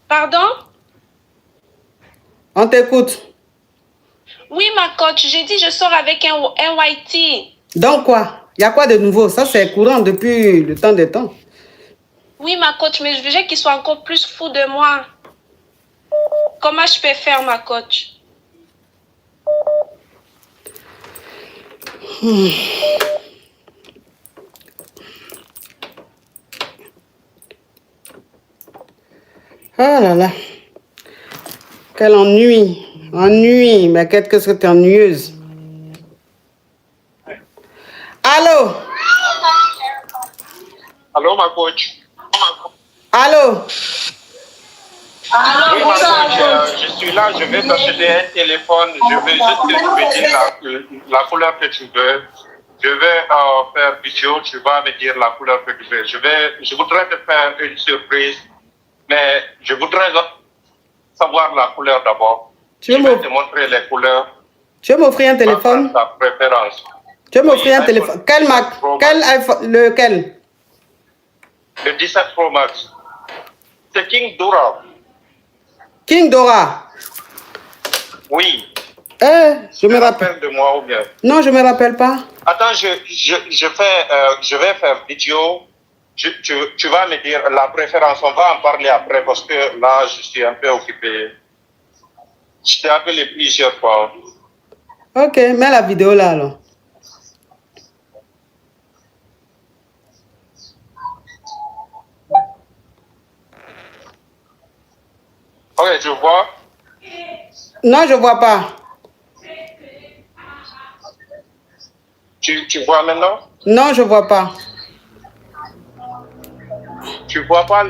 Pardon? On t'écoute. Oui, ma coach, j'ai dit je sors avec un whitey. Donc quoi? Il y a quoi de nouveau? Ça, c'est courant depuis le temps des temps. Oui, ma coach, mais je veux qu'il soit encore plus fou de moi. Comment je peux faire, ma coach? Oh là là. Quel ennui. Ennui. Mais qu'est-ce que tu es ennuyeuse. Allô? Allô, ma coach. Allô? Oui, ma coach, je suis là, je vais t'acheter un téléphone. Je veux juste que tu me dises la couleur que tu veux. Je vais faire vidéo, tu vas me dire la couleur que tu veux. Je voudrais te faire une surprise, mais je voudrais savoir la couleur d'abord. Je vais te montrer les couleurs. Tu veux m'offrir un téléphone? Ta préférence. Tu veux m'offrir un téléphone? Quel Mac? Quel iPhone? Lequel? Le 17 Pro Max. C'est King Dora. King Dora? Oui. Je me rappelle. De moi ou bien? Non, je ne me rappelle pas. Attends, je vais faire vidéo. Tu vas me dire la préférence. On va en parler après parce que là, je suis un peu occupé. Je t'ai appelé plusieurs fois. Ok, mets la vidéo là alors. Ok, je vois. Non, je ne vois pas. Tu vois maintenant? Non, je ne vois pas. Tu vois pas?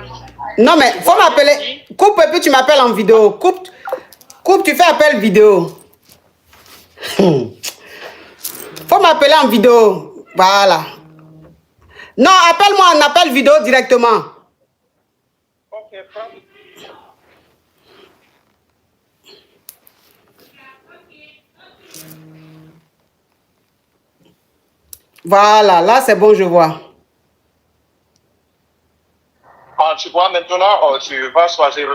Non, mais faut m'appeler. Coupe et puis tu m'appelles en vidéo. Coupe, tu fais appel vidéo. Faut m'appeler en vidéo. Voilà. Non, appelle-moi en appel vidéo directement. Ok, Voilà, là c'est bon, je vois. Tu vois maintenant, tu vas choisir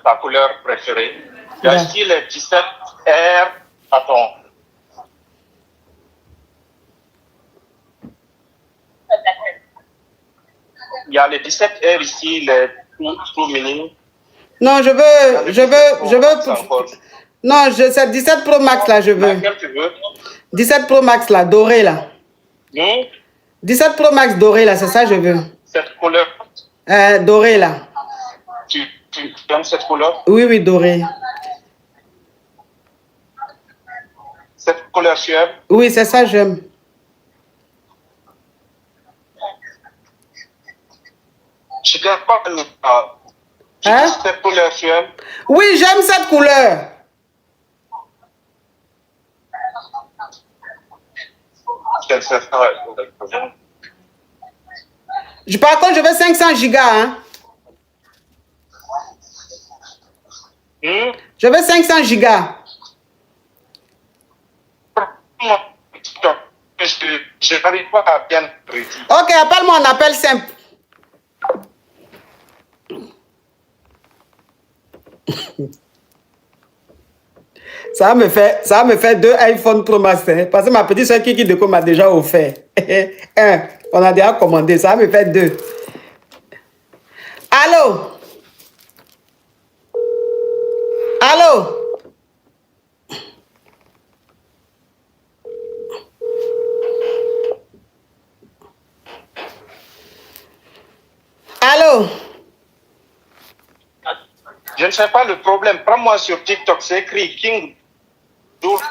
ta couleur préférée. Il y a ici les 17R. Attends. Il y a les 17R ici, les True Mini. Non, je veux. Non, c'est 17 Pro Max là, je veux. Laquelle tu veux? 17 Pro Max là, doré là. 17 Pro Max doré là, c'est ça je veux. Cette couleur? Doré là. tu aimes cette couleur? Oui, oui, doré. Cette couleur, tu aimes? Oui, c'est ça, j'aime. Je ne gagne pas le Hein? Cette couleur, tu aimes? Oui, j'aime cette couleur. Par contre, je veux 500 gigas. Hein? Je veux 500 gigas. Je n'arrive pas à bien préciser. Ok, appelle-moi en appel simple. Ça me fait 2 iPhone Pro Max, hein, parce que ma petite soeur Kiki Deco m'a déjà offert. Un, on a déjà commandé, ça me fait 2. Allô? Allô? Allô? Je ne sais pas le problème. Prends-moi sur TikTok, c'est écrit King.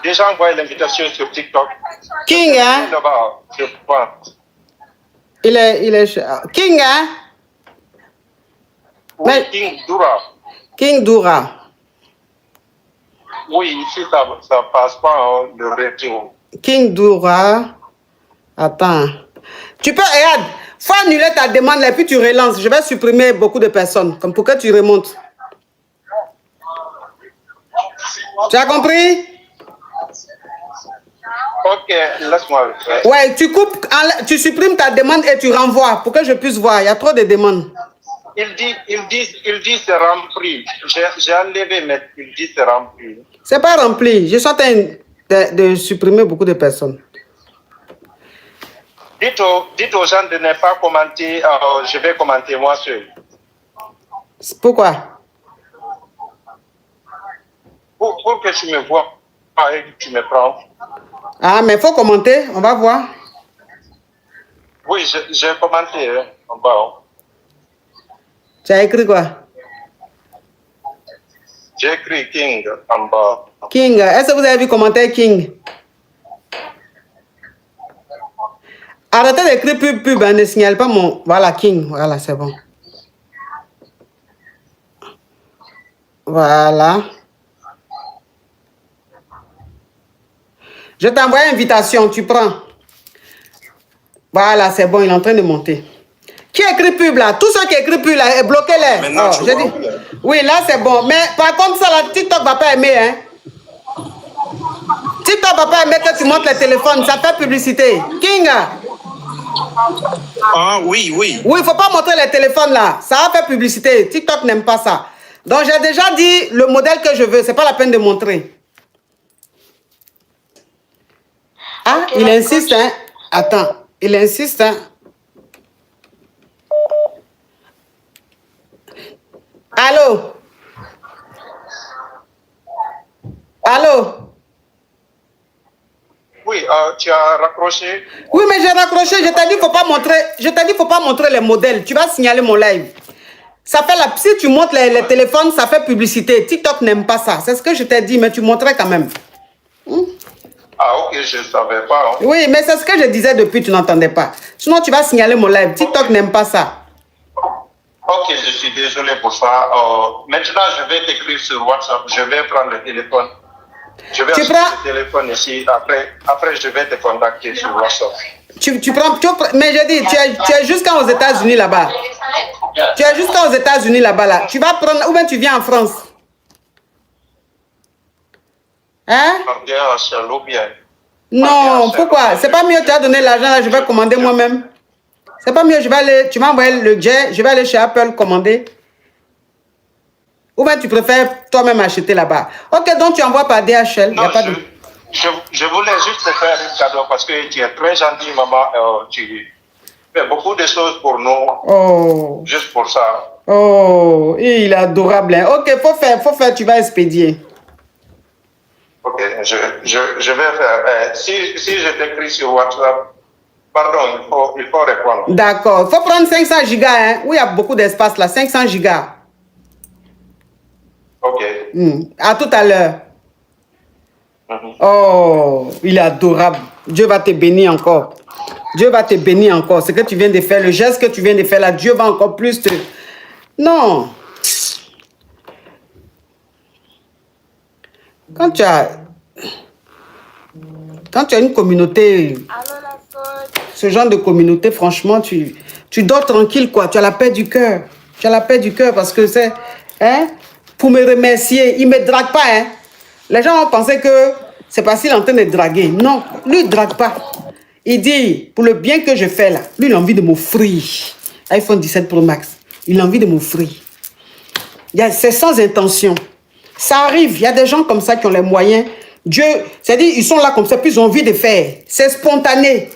Déjà envoyé l'invitation sur TikTok. King, hein? Là-bas, je pense. Il est King, hein? Oui, mais... King Doura. King Doura. Oui, ici, ça passe pas hein, le réseau. King Doura. Attends. Tu peux, regarde, faut annuler ta demande là, puis tu relances. Je vais supprimer beaucoup de personnes. Comme pour que tu remontes. Tu as compris? Ok, laisse-moi le faire. Ouais, tu coupes, tu supprimes ta demande et tu renvoies pour que je puisse voir. Il y a trop de demandes. Il dit c'est rempli. J'ai enlevé, mais il dit c'est rempli. C'est pas rempli. Je suis en train de supprimer beaucoup de personnes. Dites aux gens de ne pas commenter. Je vais commenter moi seul. Pourquoi? Pour que tu me vois et que tu me prends. Ah, mais il faut commenter. On va voir. Oui, j'ai commenté hein, en bas. Tu as écrit quoi? J'ai écrit King en bas. King, est-ce que vous avez vu commentaire King? Arrêtez d'écrire pub, hein, ne signale pas mon... Voilà, King, voilà, c'est bon. Voilà. Je t'envoie une invitation, tu prends. Voilà, c'est bon, il est en train de monter. Qui écrit pub là? Tous ceux qui écrivent pub là, bloquez-les. Maintenant, je dis... Oui, là c'est bon. Mais par contre, ça, là, TikTok va pas aimer. Hein? TikTok va pas aimer que tu montres le téléphone. Ça fait publicité. King. Ah oui, oui. Oui, il ne faut pas montrer les téléphones là. Ça va faire publicité. TikTok n'aime pas ça. Donc, j'ai déjà dit le modèle que je veux. Ce n'est pas la peine de montrer. Ah, okay, il insiste, hein. Attends, il insiste, hein. Allô? Allô? Oui, tu as raccroché? Oui, mais j'ai raccroché. Je t'ai dit qu'il ne faut pas montrer les modèles. Tu vas signaler mon live. Ça fait la... Si tu montres les téléphones, ça fait publicité. TikTok n'aime pas ça. C'est ce que je t'ai dit, mais tu montrais quand même. Ah, ok, je ne savais pas. Hein. Oui, mais c'est ce que je disais depuis, tu n'entendais pas. Sinon, tu vas signaler mon live. TikTok n'aime pas ça. Ok, je suis désolé pour ça. Maintenant, je vais t'écrire sur WhatsApp. Je vais prendre le téléphone. Je vais prendre le téléphone ici. Après, je vais te contacter sur WhatsApp. Tu prends... Mais je dis, tu es jusqu'aux États-Unis là-bas. Tu es jusqu'aux États-Unis là-bas. Là. Tu vas prendre... Ou bien tu viens en France. Hein? Non, pourquoi? C'est pas mieux, tu as donné l'argent, là, je vais commander moi-même. C'est pas mieux, je vais aller, tu m'as envoyé le jet, je vais aller chez Apple commander. Ou bien tu préfères toi-même acheter là-bas. Ok, donc tu envoies par DHL. Non, je voulais juste te faire un cadeau parce que tu es très gentil, maman. Tu fais beaucoup de choses pour nous. Oh. Juste pour ça. Oh, il est adorable. Hein. Ok, faut faire, tu vas expédier. Ok, je vais faire. Si je t'écris sur WhatsApp, pardon, il faut répondre. D'accord. Il faut prendre 500 gigas. Hein, où il y a beaucoup d'espace là. 500 gigas. Ok. À tout à l'heure. Oh, il est adorable. Dieu va te bénir encore. Dieu va te bénir encore. Ce que tu viens de faire, le geste que tu viens de faire là, Dieu va encore plus te... Non. Quand tu as une communauté, ce genre de communauté, franchement, tu dors tranquille, quoi. Tu as la paix du cœur. Tu as la paix du cœur parce que c'est... Hein, pour me remercier, il ne me drague pas. Hein. Les gens ont pensé que c'est parce qu'il est en train de draguer. Non, lui, il ne drague pas. Il dit, pour le bien que je fais là, lui, il a envie de m'offrir. iPhone 17 Pro Max. Il a envie de m'offrir. C'est sans intention. Ça arrive, il y a des gens comme ça qui ont les moyens. Dieu, c'est-à-dire, ils sont là comme ça, puis ils ont envie de faire. C'est spontané.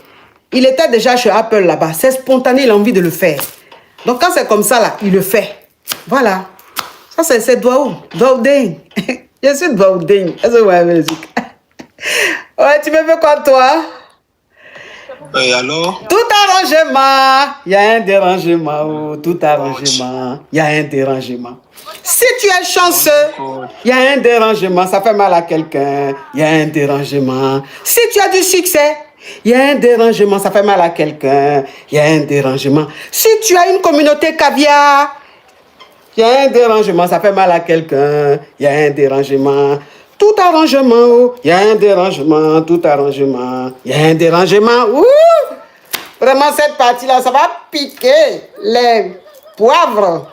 Il était déjà chez Apple là-bas. C'est spontané, il a envie de le faire. Donc, quand c'est comme ça, là, il le fait. Voilà. Ça, c'est Douaou. Douaouding. Je suis Douaouding. Est-ce que vous avez la musique? Ouais, tu me veux quoi, toi? Oui, alors? Tout arrangement. Il y a un dérangement. Oh, tout arrangement. Il y a un dérangement. Si tu es chanceux, il y a un dérangement. Ça fait mal à quelqu'un. Il y a un dérangement. Si tu as du succès, il y a un dérangement. Ça fait mal à quelqu'un. Il y a un dérangement. Si tu as une communauté caviar, il y a un dérangement. Ça fait mal à quelqu'un. Il y a un dérangement. Tout arrangement, il y a un dérangement, tout arrangement, il y a un dérangement. Ouh! Vraiment, cette partie-là, ça va piquer les poivres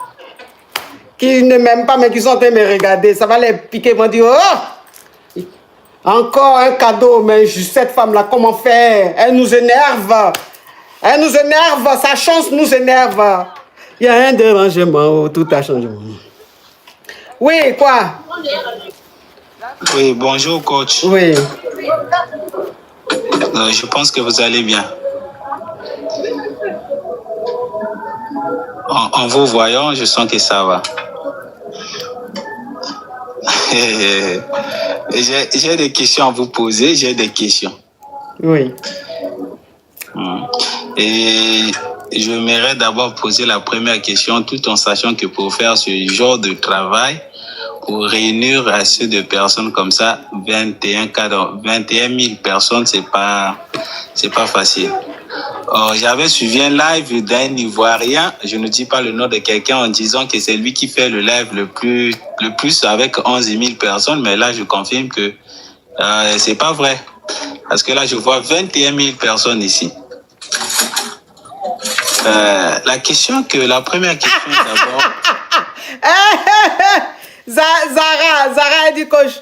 qui ne m'aiment pas, mais qui sont en train de me regarder. Ça va les piquer, ils vont dire, oh! Encore un cadeau, mais cette femme-là, comment faire? Elle nous énerve. Elle nous énerve, sa chance nous énerve. Il y a un dérangement, tout a changé. Oui, quoi? Oui, bonjour coach. Oui. Je pense que vous allez bien. En vous voyant, je sens que ça va. J'ai des questions à vous poser, j'ai des questions. Oui. Et j'aimerais d'abord poser la première question, tout en sachant que pour faire ce genre de travail, pour réunir assez de personnes comme ça, 21 000 personnes, c'est pas facile. J'avais suivi un live d'un Ivoirien, je ne dis pas le nom de quelqu'un, en disant que c'est lui qui fait le live le plus avec 11 000 personnes, mais là je confirme que c'est pas vrai. Parce que là je vois 21 000 personnes ici. La première question d'abord. Zara a dit, coach,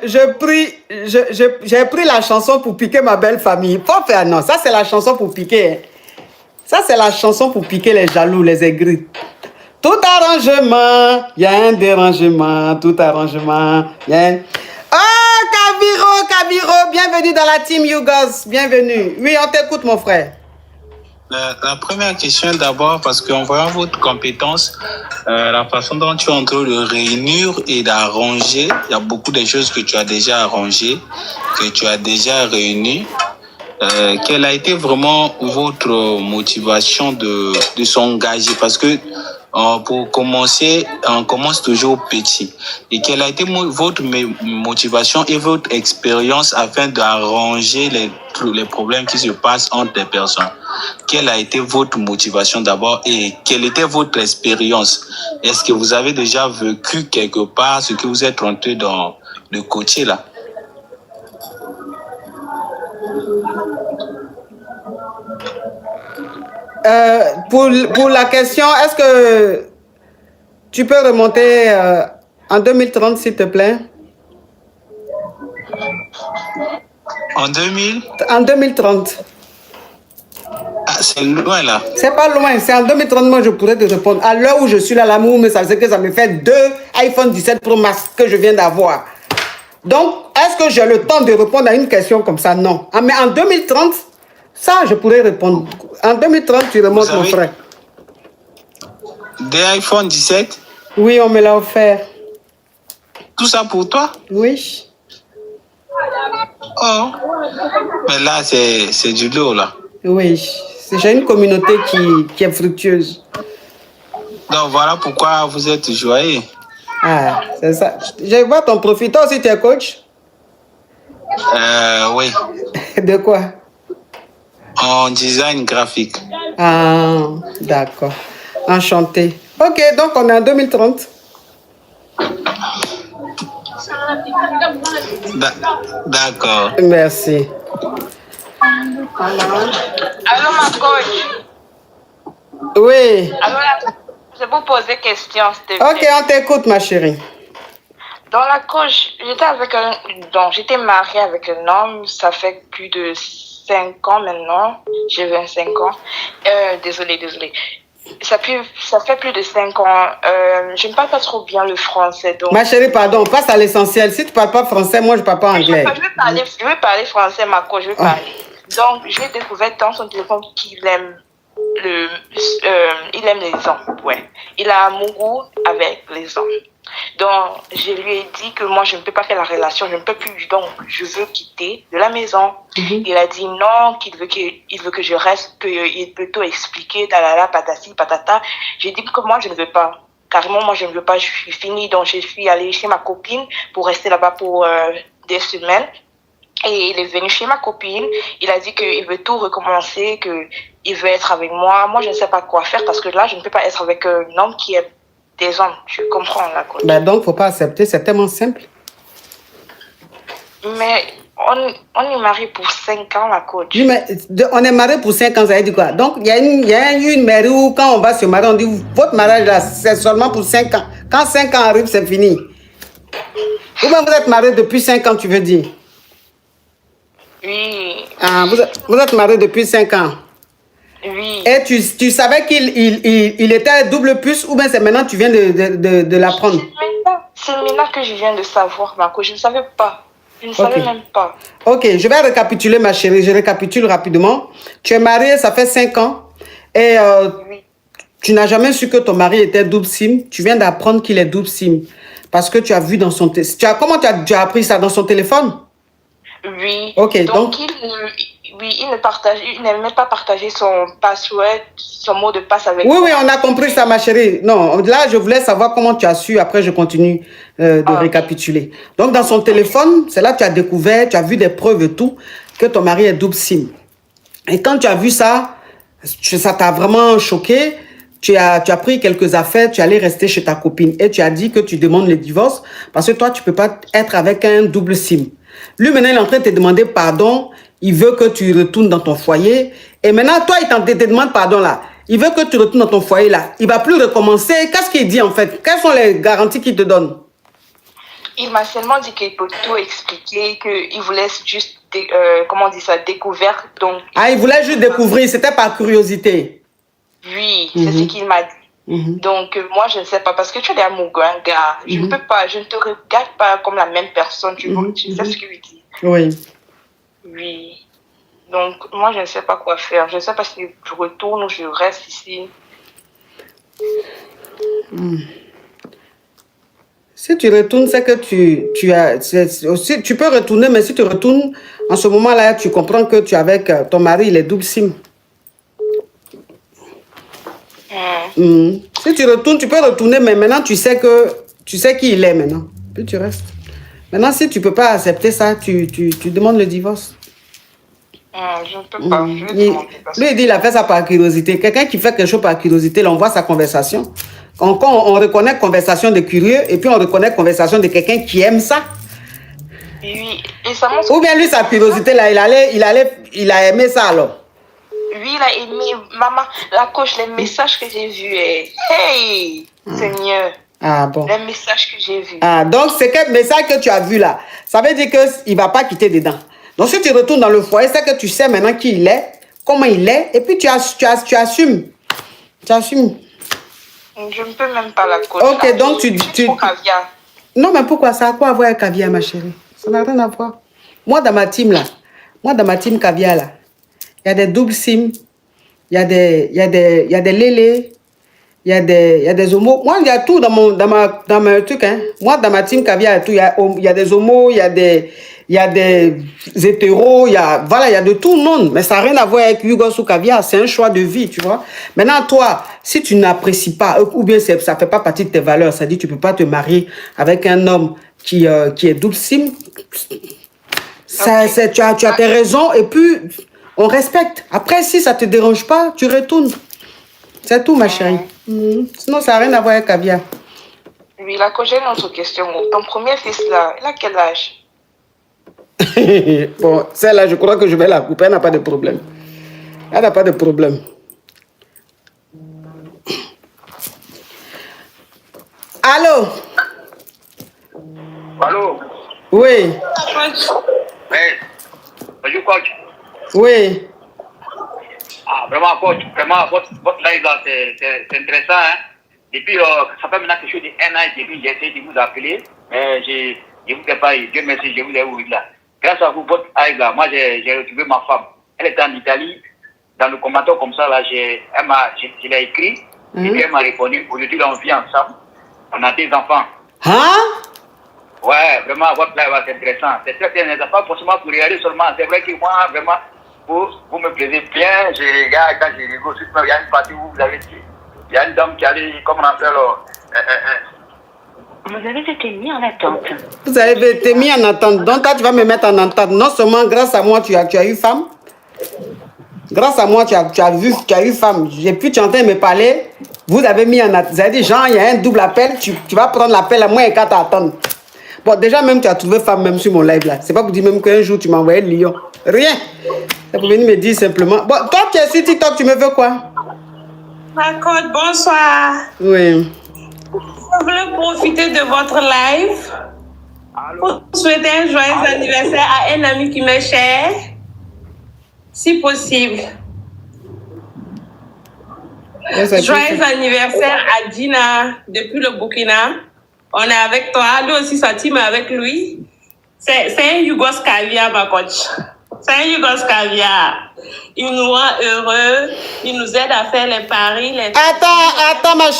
j'ai pris la chanson pour piquer ma belle famille. Faut faire, non, ça c'est la chanson pour piquer. Ça c'est la chanson pour piquer les jaloux, les aigris. Tout arrangement, il y a un dérangement, tout arrangement, il y a un... Oh, Kaviro, bienvenue dans la team Yougos, bienvenue. Oui, on t'écoute mon frère. La première question d'abord, parce qu'en voyant votre compétence, la façon dont tu es en train de réunir et d'arranger, il y a beaucoup de choses que tu as déjà arrangées, que tu as déjà réunies. Quelle a été vraiment votre motivation de s'engager? Parce que pour commencer, on commence toujours petit. Et quelle a été votre motivation et votre expérience afin d'arranger les problèmes qui se passent entre les personnes? Quelle a été votre motivation d'abord et quelle était votre expérience? Est-ce que vous avez déjà vécu quelque part ce que vous êtes en train de coacher là? Pour la question, est-ce que tu peux remonter en 2030, s'il te plaît? En 2000? En 2030. Ah, c'est loin là. C'est pas loin, c'est en 2030, moi je pourrais te répondre. À l'heure où je suis là, l'amour, mais ça veut dire que ça me fait 2 iPhone 17 Pro Max que je viens d'avoir. Donc, est-ce que j'ai le temps de répondre à une question comme ça? Non. Ah, mais en 2030, ça, je pourrais répondre. En 2030, tu remontes mon frère. Des iPhone 17? Oui, on me l'a offert. Tout ça pour toi? Oui. Oh. Mais là, c'est du lourd, là. Oui. J'ai une communauté qui est fructueuse. Donc, voilà pourquoi vous êtes joyeux. Ah, c'est ça. Je vois ton profil. Toi aussi, tu es coach? Oui. De quoi? En design graphique. Ah, d'accord. Enchanté. Ok, donc on est en 2030. D'accord. Merci. Allô, ma coach. Oui. Alors, je vous poser question, s'il te Ok, plaît. on t'écoute, ma chérie. Dans la coach, j'étais mariée avec un homme, ça fait plus de 5 ans maintenant. J'ai 25 ans. Désolée. Ça fait plus de 5 ans. Je ne parle pas trop bien le français. Donc... Ma chérie, pardon, on passe à l'essentiel. Si tu ne parles pas français, moi, je ne parle pas anglais. Je vais parler français, ma coach, je vais parler. Donc, j'ai découvert dans son téléphone qu'il aime il aime les hommes, ouais. Il a amoureux avec les hommes. Donc, je lui ai dit que moi, je ne peux pas faire la relation, je ne peux plus, donc je veux quitter de la maison. Il a dit non, qu'il veut que je reste, qu'il peut tout expliquer, patati, patata. J'ai dit que moi, je ne veux pas. Carrément, moi, je ne veux pas, je suis finie. Donc, je suis allée chez ma copine pour rester là-bas pour des semaines. Et il est venu chez ma copine. Il a dit qu'il veut tout recommencer, qu'il veut être avec moi. Moi, je ne sais pas quoi faire parce que là, je ne peux pas être avec un homme qui est des hommes. Tu comprends, la coach? Ben donc, il ne faut pas accepter. C'est tellement simple. Mais on est mariés pour 5 ans, la coach. Oui, mais on est mariés pour 5 ans, ça veut dire quoi? Donc, il y a une mairie où, quand on va se marier, on dit votre mariage là, c'est seulement pour 5 ans. Quand 5 ans arrivent, c'est fini. Ou bien vous êtes mariés depuis 5 ans, tu veux dire? Oui. Ah, vous êtes mariés depuis 5 ans? Oui. Et tu savais qu'il était double puce ou bien c'est maintenant que tu viens de l'apprendre? C'est maintenant que je viens de savoir, ma coach. Je ne savais pas. Je ne savais même pas. Ok, je vais récapituler, ma chérie. Je récapitule rapidement. Tu es mariée, ça fait 5 ans. Et tu n'as jamais su que ton mari était double SIM. Tu viens d'apprendre qu'il est double SIM. Parce que tu as vu dans son... Comment tu as appris ça? Dans son téléphone? Oui. Ok, donc il n'aimait pas partager son password, son mot de passe avec Oui, moi. oui, on a compris ça, ma chérie. Non, là, je voulais savoir comment tu as su. Après, je continue de récapituler. Donc, dans son téléphone, c'est là que tu as découvert, tu as vu des preuves et tout, que ton mari est double SIM. Et quand tu as vu ça, ça t'a vraiment choqué. Tu as pris quelques affaires, tu allais rester chez ta copine et tu as dit que tu demandes le divorce parce que toi, tu ne peux pas être avec un double SIM. Lui, maintenant, il est en train de te demander pardon. Il veut que tu retournes dans ton foyer. Et maintenant, toi, il te demande pardon là. Il veut que tu retournes dans ton foyer là. Il ne va plus recommencer. Qu'est-ce qu'il dit en fait? Quelles sont les garanties qu'il te donne? Il m'a seulement dit qu'il peut tout expliquer, qu'il voulait juste, comment on dit ça, découvert. Donc, il voulait juste découvrir. C'était par curiosité. Oui, c'est ce qu'il m'a dit. Donc, moi, je ne sais pas, parce que tu es amoureux, un gars. Je ne peux pas, je ne te regarde pas comme la même personne. Tu sais ce que je dis? Oui. Oui. Donc, moi, je ne sais pas quoi faire. Je ne sais pas si je retourne ou je reste ici. Si tu retournes, c'est que tu peux retourner, mais si tu retournes, en ce moment-là, tu comprends que tu es avec ton mari, il est double SIM. Si tu retournes, tu peux retourner, mais maintenant tu sais qui il est maintenant. Puis tu restes. Maintenant, si tu ne peux pas accepter ça, tu demandes le divorce. Je ne peux pas. Je vais demander Lui, il dit qu'il a fait ça par curiosité. Quelqu'un qui fait quelque chose par curiosité, là, on voit sa conversation. Quand on reconnaît conversation de curieux, et puis on reconnaît conversation de quelqu'un qui aime ça. Oui. Et ça montre... Ou bien lui, sa curiosité, là, il a aimé ça alors. Oui, il a aimé, maman, la coach, les messages que j'ai vus, hey, Seigneur. Ah bon. Les messages que j'ai vus. Ah, donc c'est quel message que tu as vu là? Ça veut dire qu'il ne va pas quitter dedans. Donc si tu retournes dans le foyer, c'est que tu sais maintenant qui il est, comment il est, et puis tu assumes. Tu assumes. Je ne peux même pas la coach. Ok, donc tu... caviar. Non, mais pourquoi ça a quoi à voir avec caviar, ma chérie? Ça n'a rien à voir. Moi, dans ma team là, caviar là, il y a des double SIM, il y a des lélés, il y a des homos. Moi, il y a tout dans ma truc. Hein. Moi, dans ma team caviar, il y a tout. Il y a des homos, il y a il y a des hétéros, il y a de tout le monde. Mais ça n'a rien à voir avec Yougos ou Caviar. C'est un choix de vie, tu vois. Maintenant, toi, si tu n'apprécies pas, ou bien ça ne fait pas partie de tes valeurs, ça dit que tu ne peux pas te marier avec un homme qui est double sim, tu as tes raisons et puis on respecte. Après, si ça ne te dérange pas, tu retournes. C'est tout, ma chérie. Sinon, ça n'a rien à voir avec Caviar. Oui, là, quand j'ai une autre question. Ton premier fils, là, il a quel âge? Bon, celle-là, je crois que je vais la couper. Elle n'a pas de problème. Elle n'a pas de problème. Allô? Allô? Oui. Bonjour, coach. Oui. Ah, vraiment, coach, vraiment, votre live là, c'est intéressant, hein. Depuis, ça fait maintenant quelque chose d'un an et demi, j'ai essayé de vous appeler, mais je ne vous ai pas eu. Dieu merci, je vous ai eu là. Grâce à vous, votre live là, moi, j'ai retrouvé ma femme. Elle était en Italie, dans le commentaire comme ça, là, je l'ai écrit, et puis elle m'a répondu. Aujourd'hui, là, on vit ensemble, on a des enfants. Hein? Ouais, vraiment, votre live là, c'est intéressant. C'est très intéressant, pas forcément pour regarder seulement. C'est vrai que moi, vraiment, vous me plaisez bien, je regarde, quand je rigole, il y a une partie où vous avez dit. Il y a une dame qui allait, comme on appelle, vous avez été mis en attente. Vous avez été mis en attente. Donc, toi, tu vas me mettre en attente. Non seulement grâce à moi, tu as eu femme. Grâce à moi, tu as eu femme. J'ai pu chanter me parler. Vous avez mis en attente. Vous avez dit, Jean, il y a un double appel. Tu vas prendre l'appel à moi et qu'à t'attendre. Bon, déjà, même, tu as trouvé femme, même sur mon live là. C'est pas pour dire même qu'un jour, tu m'as envoyé le lion. Rien. C'est pour venir me dire simplement. Bon, toi, tu es sur TikTok, tu me veux quoi? D'accord, bonsoir. Oui. Je voulais profiter de votre live pour souhaiter un joyeux anniversaire à un ami qui m'est cher, si possible. Joyeux anniversaire à Dina depuis le Burkina. On est avec toi. Lui aussi, sa team est avec lui. C'est un Yougos Caviar, ma coach. C'est un Yougos Caviar. Il nous rend heureux. Il nous aide à faire les paris. Attends, ma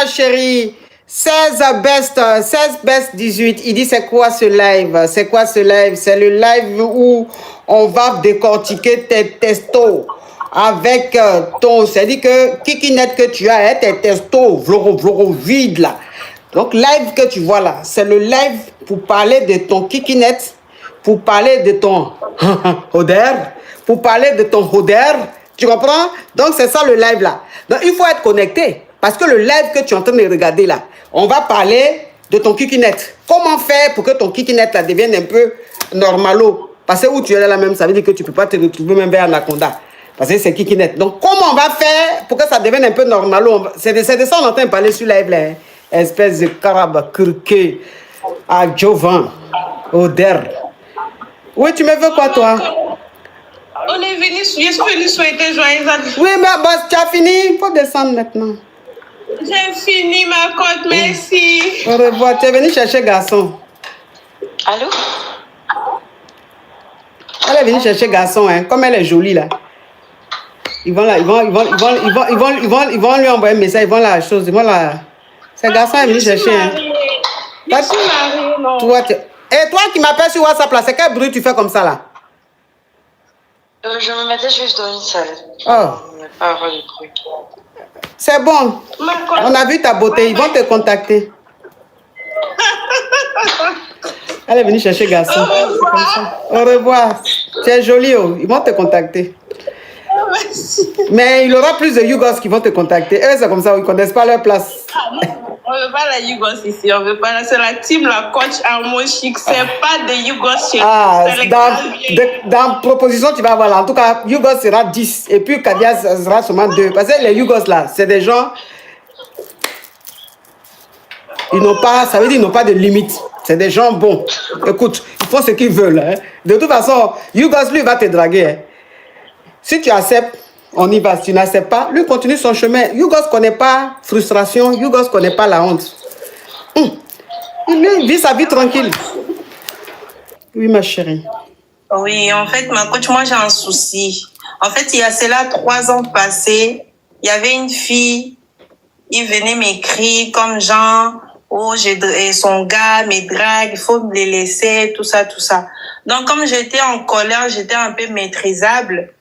chérie. 16 best 18. Il dit, c'est quoi ce live? C'est quoi ce live? C'est le live où on va décortiquer tes testos avec ton... C'est-à-dire que kikinette que tu as, tes testos, vloro vide là. Donc, live que tu vois là, c'est le live pour parler de ton kikinette, pour parler de ton hodeur, pour parler de ton hodeur. Tu comprends? Donc, c'est ça le live là. Donc, il faut être connecté. Parce que le live que tu es en train de regarder là, on va parler de ton kikinette. Comment faire pour que ton kikinette là devienne un peu normalo? Parce que où tu es là même, ça veut dire que tu ne peux pas te retrouver même vers Anaconda. Parce que c'est kikinette. Donc, comment on va faire pour que ça devienne un peu normalo? C'est de ça qu'on est en train de parler sur live là. Hein? Espèce de carabe, curqué, à Jovan, Oder. Oui, tu me veux quoi, toi? On est venu, je suis venu souhaiter joyeux anniversaire. Oui, mais boss, tu as fini? Il faut descendre maintenant. J'ai fini, ma cote, merci. Au revoir, tu es venu chercher garçon. Allô? Elle est venue chercher garçon, hein, comme elle est jolie là. Ils vont lui envoyer un message, ils vont la chose, ils vont la... C'est garçon est venu chercher. Hein. Je suis mariée, non. Et toi qui m'appelles sur WhatsApp là, c'est quel bruit tu fais comme ça là? Je me mettais juste dans une salle. Oh. C'est bon. On a vu ta beauté, ils vont te contacter. Elle est venue chercher garçon. Au revoir. Tu es jolie, oh. Ils vont te contacter. Mais il y aura plus de Yougos qui vont te contacter. Eux, c'est comme ça, ils ne connaissent pas leur place. On ne veut pas la Yougos ici, on veut pas. C'est la team, la coach Armo Chic. C'est pas des Yougos chez nous. Dans proposition, tu vas voir là. En tout cas, Yougos sera 10. Et puis Caviar sera seulement 2. Parce que les Yougos là, c'est des gens. Ils n'ont pas, ça veut dire qu'ils n'ont pas de limite. C'est des gens bons. Écoute, ils font ce qu'ils veulent. Hein. De toute façon, Yougos, lui, va te draguer. Hein. Si tu acceptes, on y va. Si tu n'acceptes pas, lui continue son chemin. Yougos ne connaît pas frustration. Yougos ne connaît pas la honte. Il vit sa vie tranquille. Oui, ma chérie. Oui, en fait, ma coach, moi, j'ai un souci. En fait, il y a cela 3 ans passés, il y avait une fille, il venait m'écrire comme genre, oh, et son gars me drague, il faut me les laisser, tout ça, tout ça. Donc, comme j'étais en colère, j'étais un peu maîtrisable.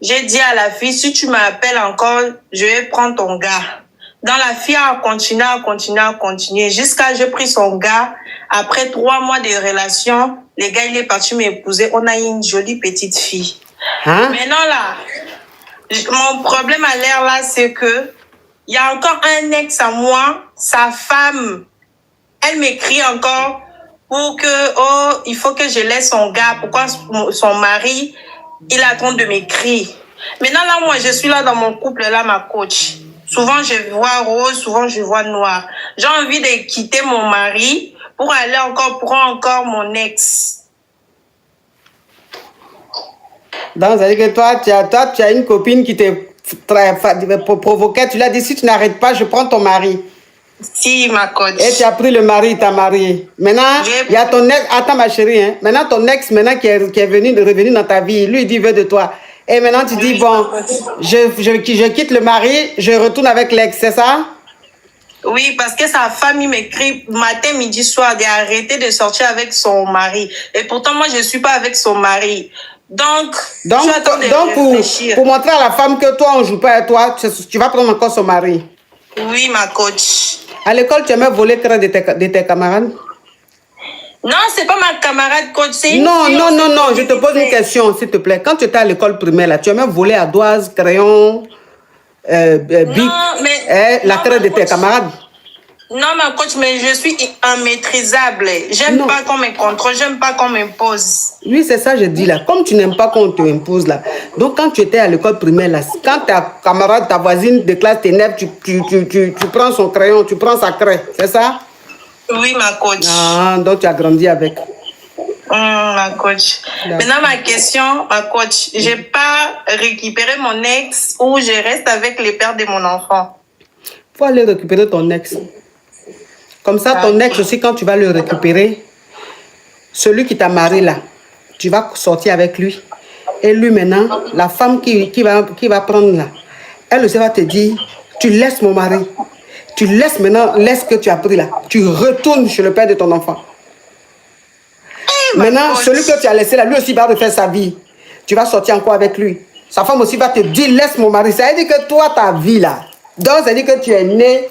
J'ai dit à la fille, si tu m'appelles encore, je vais prendre ton gars. Donc, la fille a continué, jusqu'à j'ai pris son gars. Après 3 mois de relation, le gars, il est parti m'épouser. On a eu une jolie petite fille. Hein? Maintenant, là, mon problème à l'air, là, c'est que il y a encore un ex à moi, sa femme, elle m'écrit encore pour que, oh, il faut que je laisse son gars. Pourquoi son mari, il attend de m'écrire. Maintenant, là, moi, je suis là dans mon couple, là, ma coach. Souvent, je vois rose, souvent, je vois noir. J'ai envie de quitter mon mari pour aller prendre encore mon ex. Donc, ça veut dire que toi, tu as une copine qui te provoquait. Tu l'as dit, si tu n'arrêtes pas, je prends ton mari. Si, ma coach. Et tu as pris le mari, t'a marié. Maintenant, il y a ton ex. Attends, ma chérie. Hein. Maintenant, ton ex, qui est revenu dans ta vie, lui, il dit, il veut de toi. Et maintenant, tu dis, bon, je quitte le mari, je retourne avec l'ex, c'est ça? Oui, parce que sa femme, il m'écrit matin, midi, soir, d'arrêter de sortir avec son mari. Et pourtant, moi, je ne suis pas avec son mari. Donc pour montrer à la femme que toi, on ne joue pas à toi, tu vas prendre encore son mari. Oui, ma coach. À l'école, tu aimais voler creux de tes camarades? Non, c'est pas ma camarade coach, c'est une Non, fille, je te pose une question, s'il te plaît. Quand tu étais à l'école primaire, là, tu aimais voler ardoise, crayon, bic, la creux de tes camarades? Non, ma coach, mais je suis immaîtrisable. J'aime pas qu'on me contrôle, j'aime pas qu'on m'impose. Oui, c'est ça, je dis là. Comme tu n'aimes pas qu'on te impose là. Donc, quand tu étais à l'école primaire là, quand ta camarade, ta voisine de classe t'énerve, tu prends son crayon, tu prends sa craie, c'est ça? Oui, ma coach. Ah, donc tu as grandi avec. Ma coach. Maintenant, ma question, ma coach, j'ai pas récupéré mon ex ou je reste avec les pères de mon enfant? Faut aller récupérer ton ex. Comme ça, ton ex aussi, quand tu vas le récupérer, celui qui t'a marié là, tu vas sortir avec lui. Et lui maintenant, la femme qui va prendre là, elle aussi va te dire, tu laisses mon mari. Tu laisses maintenant, laisse que tu as pris là. Tu retournes chez le père de ton enfant. Maintenant, celui que tu as laissé là, lui aussi va refaire sa vie. Tu vas sortir encore avec lui. Sa femme aussi va te dire, laisse mon mari. Ça veut dire que toi, ta vie là. Donc, ça veut dire que tu es né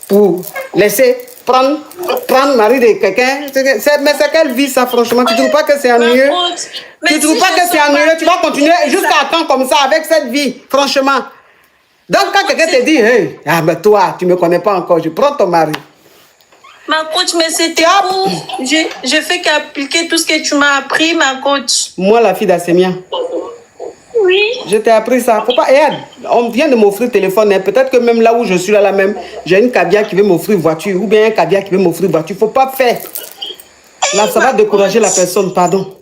pour laisser prendre mari de quelqu'un. Mais c'est quelle vie ça, franchement? Tu ne trouves pas que c'est ennuyeux? Tu ne trouves pas que c'est ennuyeux? Tu vas continuer jusqu'à quand comme ça avec cette vie, franchement? Donc, quand quelqu'un te dit, hey, mais toi, tu ne me connais pas encore, je prends ton mari. Ma coach, mais c'était où? Je fais qu'appliquer tout ce que tu m'as appris, ma coach. Moi, la fille d'Assémia. Oui. Je t'ai appris ça. Faut pas, on vient de m'offrir téléphone. Hein. Peut-être que même là où je suis là même, j'ai une caviar qui veut m'offrir voiture ou bien un caviar qui veut m'offrir voiture. Faut pas faire. Là, ça va décourager la personne. Pardon.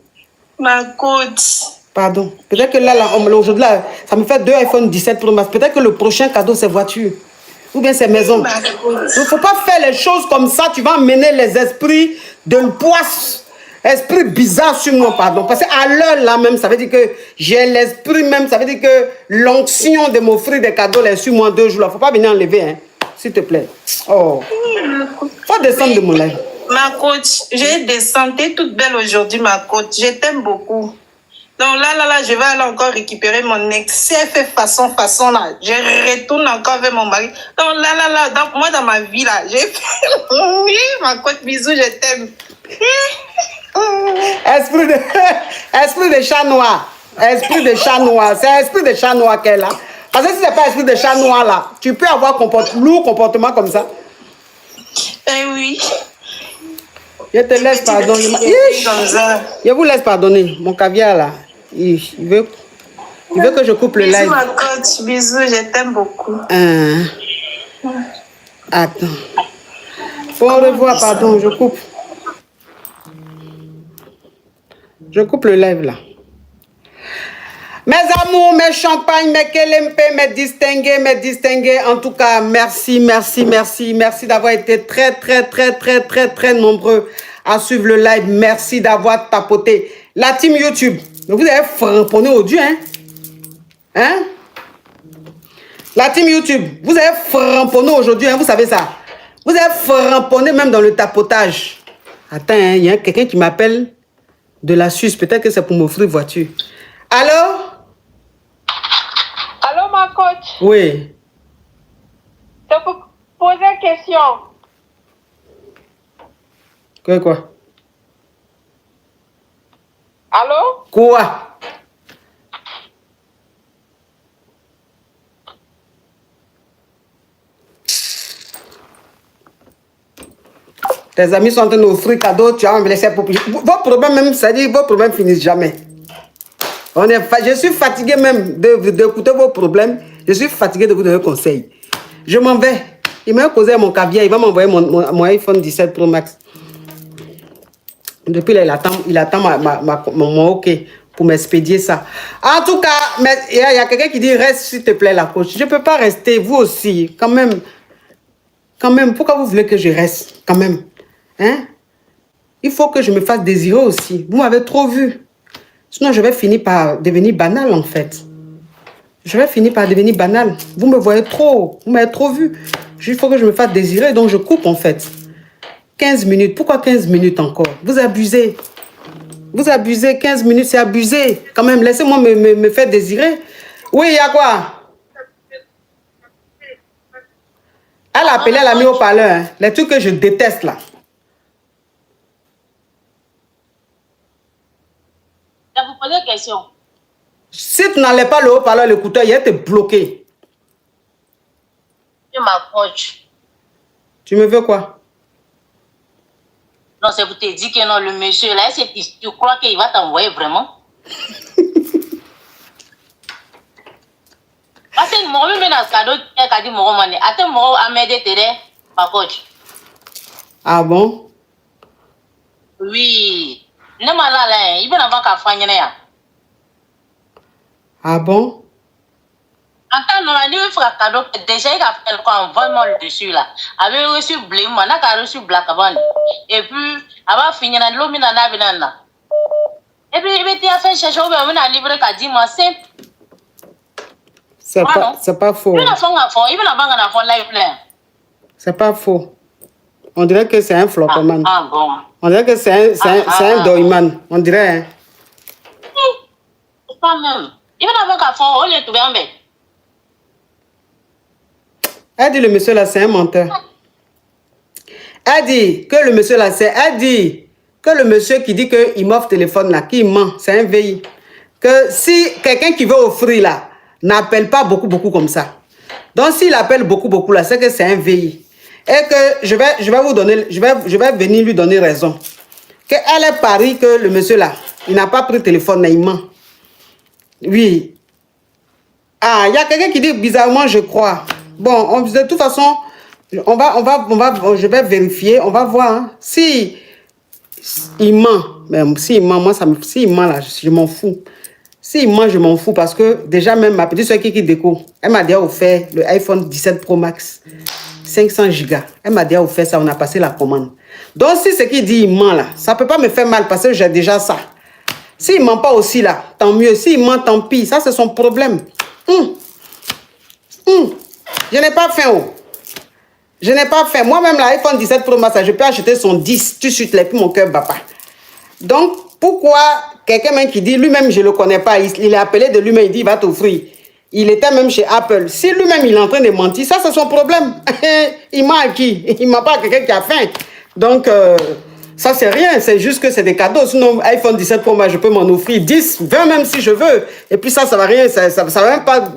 Ma coach. Pardon. Peut-être que là aujourd'hui, là, ça me fait 2 iPhone 17 Pro Max. Peut-être que le prochain cadeau, c'est voiture. Ou bien c'est maison. Il ne faut pas faire les choses comme ça. Tu vas emmener les esprits de poisse. Esprit bizarre sur moi, pardon. Parce qu'à l'heure là même, ça veut dire que j'ai l'esprit même. Ça veut dire que l'onction de m'offrir des cadeaux là sur moi 2 jours. Il ne faut pas venir enlever, hein. S'il te plaît. Oh. Faut descendre de mon live. Ma coach, j'ai des santé toute belle aujourd'hui, ma coach. Je t'aime beaucoup. Donc là, je vais aller encore récupérer mon ex. Si elle fait façon là, je retourne encore vers mon mari. Donc là, moi dans ma vie là, j'ai fait... Oui, ma coach, bisous, je t'aime. Esprit de chat noir. Esprit de chat noir. C'est esprit de chat noir qu'elle a. Parce que si ce n'est pas esprit de chat noir là, tu peux avoir lourd comportement comme ça. Oui. Je te laisse pardonner. Je vous laisse pardonner. Mon caviar là, il veut que je coupe le live. Bisous ma coach, bisous, je t'aime beaucoup. Attends. Au revoir, pardon, je coupe. Je coupe le live là. Mes amours, mes champagnes, mes kelempe, mes distingués, en tout cas, merci d'avoir été très nombreux à suivre le live. Merci d'avoir tapoté. La team YouTube, vous avez framponné au Dieu, hein? La team YouTube, vous avez framponné aujourd'hui, hein, vous savez ça. Vous êtes framponné même dans le tapotage. Attends, hein, il y a quelqu'un qui m'appelle de la Suisse. Peut-être que c'est pour m'offrir voiture. Allô? Allô, ma coach? Oui. Je peux poser une question. Quoi? Allô? Quoi? Tes amis sont en train d'offrir cadeau, tu as me laissé pour... Vos problèmes même, ça dit, vos problèmes finissent jamais. Je suis fatigué même d'écouter vos problèmes. Je suis fatigué de vous donner conseil. Je m'en vais. Il m'a causé mon caviar, il va m'envoyer mon iPhone 17 Pro Max. Depuis là, il attend mon OK pour m'expédier ça. En tout cas, il y a quelqu'un qui dit, reste s'il te plaît la coach. Je ne peux pas rester, vous aussi, quand même. Quand même, pourquoi vous voulez que je reste? Quand même. Hein? Il faut que je me fasse désirer aussi. Vous m'avez trop vu. Sinon, je vais finir par devenir banal, en fait. Je vais finir par devenir banal. Vous me voyez trop. Vous m'avez trop vu. Il faut que je me fasse désirer, donc je coupe, en fait. 15 minutes. Pourquoi 15 minutes encore? Vous abusez. Vous abusez. 15 minutes, c'est abusé. Quand même, laissez-moi me faire désirer. Oui, il y a quoi? Elle a appelé, elle a mis au parleur. Hein. Les trucs que je déteste, là. Je vous pose une question. Si tu n'enlèves pas le haut-parleur, l'écouteur, il va te bloquer. Je m'approche. Tu me veux quoi? Non, c'est pour te dire que non, le monsieur là, tu crois qu'il va t'envoyer vraiment? Parce que moi, même dans ce cadeau, il a dit, moi, attends, moi, à m'aider, ma coach. Ah bon? Oui. Ne m'a là, il va avoir qu'à faire rien. Ah bon? Attends, non, il faut un cadeau. Déjà, il a fait quoi, vraiment le dessus là. Avait reçu blé, moi, n'a qu'à reçu black avant. Et puis, avant finir, dans l'eau, il n'a pas là. Et puis, il était à faire chercher, on a livré qu'à 10 mois, c'est. C'est pas faux. C'est pas faux. On dirait que c'est un flocoman. Ah bon. On dirait que c'est un doyman. On dirait. Hein. C'est pas même. Il va avoir qu'à faire, on les trouve en bête. Elle dit le monsieur là, c'est un menteur. Elle dit que le monsieur là, elle dit que le monsieur qui dit qu'il m'offre téléphone là, qui ment, c'est un VI. Que si quelqu'un qui veut offrir là, n'appelle pas beaucoup comme ça. Donc s'il appelle beaucoup là, c'est que c'est un VI. Et que je vais vous donner, je vais venir lui donner raison. Qu'elle est pari que le monsieur là, il n'a pas pris le téléphone, il ment. Oui. Ah, il y a quelqu'un qui dit bizarrement, je crois. Bon, de toute façon, je vais vérifier, on va voir. Hein. Si il ment, même s'il ment, moi, s'il ment là, je m'en fous. S'il ment, je m'en fous parce que déjà même ma petite soeur qui déco, elle m'a déjà offert le iPhone 17 Pro Max, 500 gigas. Elle m'a déjà offert ça, on a passé la commande. Donc si ce qu'il dit, il ment là, ça ne peut pas me faire mal parce que j'ai déjà ça. S'il ne ment pas aussi là, tant mieux. S'il ment, tant pis. Ça, c'est son problème. Je n'ai pas faim. Oh. Je n'ai pas faim. Moi-même, l'iPhone 17 Pro Max, je peux acheter son 10 tout de suite, là, puis mon cœur bat pas. Donc, pourquoi quelqu'un même qui dit, lui-même, je ne le connais pas, il est appelé de lui-même, il dit, il va t'offrir. Il était même chez Apple. Si lui-même, il est en train de mentir, ça, c'est son problème. Il ment à qui? Il ne ment pas à quelqu'un qui a faim. Donc, ça, c'est rien. C'est juste que c'est des cadeaux. Sinon, iPhone 17 Pro Max, je peux m'en offrir 10, 20 même si je veux. Et puis ça, ça va rien. Ça va même pas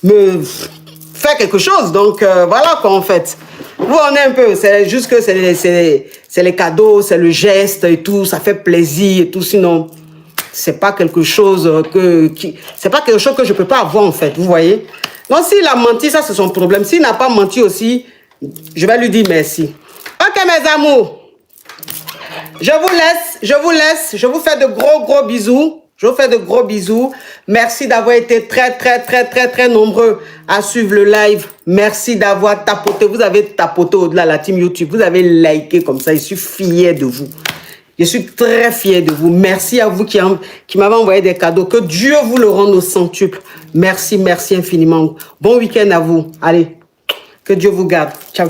me faire quelque chose. Donc, voilà quoi, en fait. Vous en êtes un peu. C'est juste que c'est les cadeaux, c'est le geste et tout. Ça fait plaisir et tout. Sinon, c'est pas quelque chose c'est pas quelque chose que je peux pas avoir, en fait. Vous voyez? Donc, s'il a menti, ça, c'est son problème. S'il n'a pas menti aussi, je vais lui dire merci. Ok, mes amours. Je vous laisse. Je vous fais de gros bisous. Je vous fais de gros bisous. Merci d'avoir été très nombreux à suivre le live. Merci d'avoir tapoté. Vous avez tapoté au-delà la team YouTube. Vous avez liké comme ça. Je suis fier de vous. Je suis très fier de vous. Merci à vous qui m'avez envoyé des cadeaux. Que Dieu vous le rende au centuple. Merci infiniment. Bon week-end à vous. Allez, que Dieu vous garde. Ciao.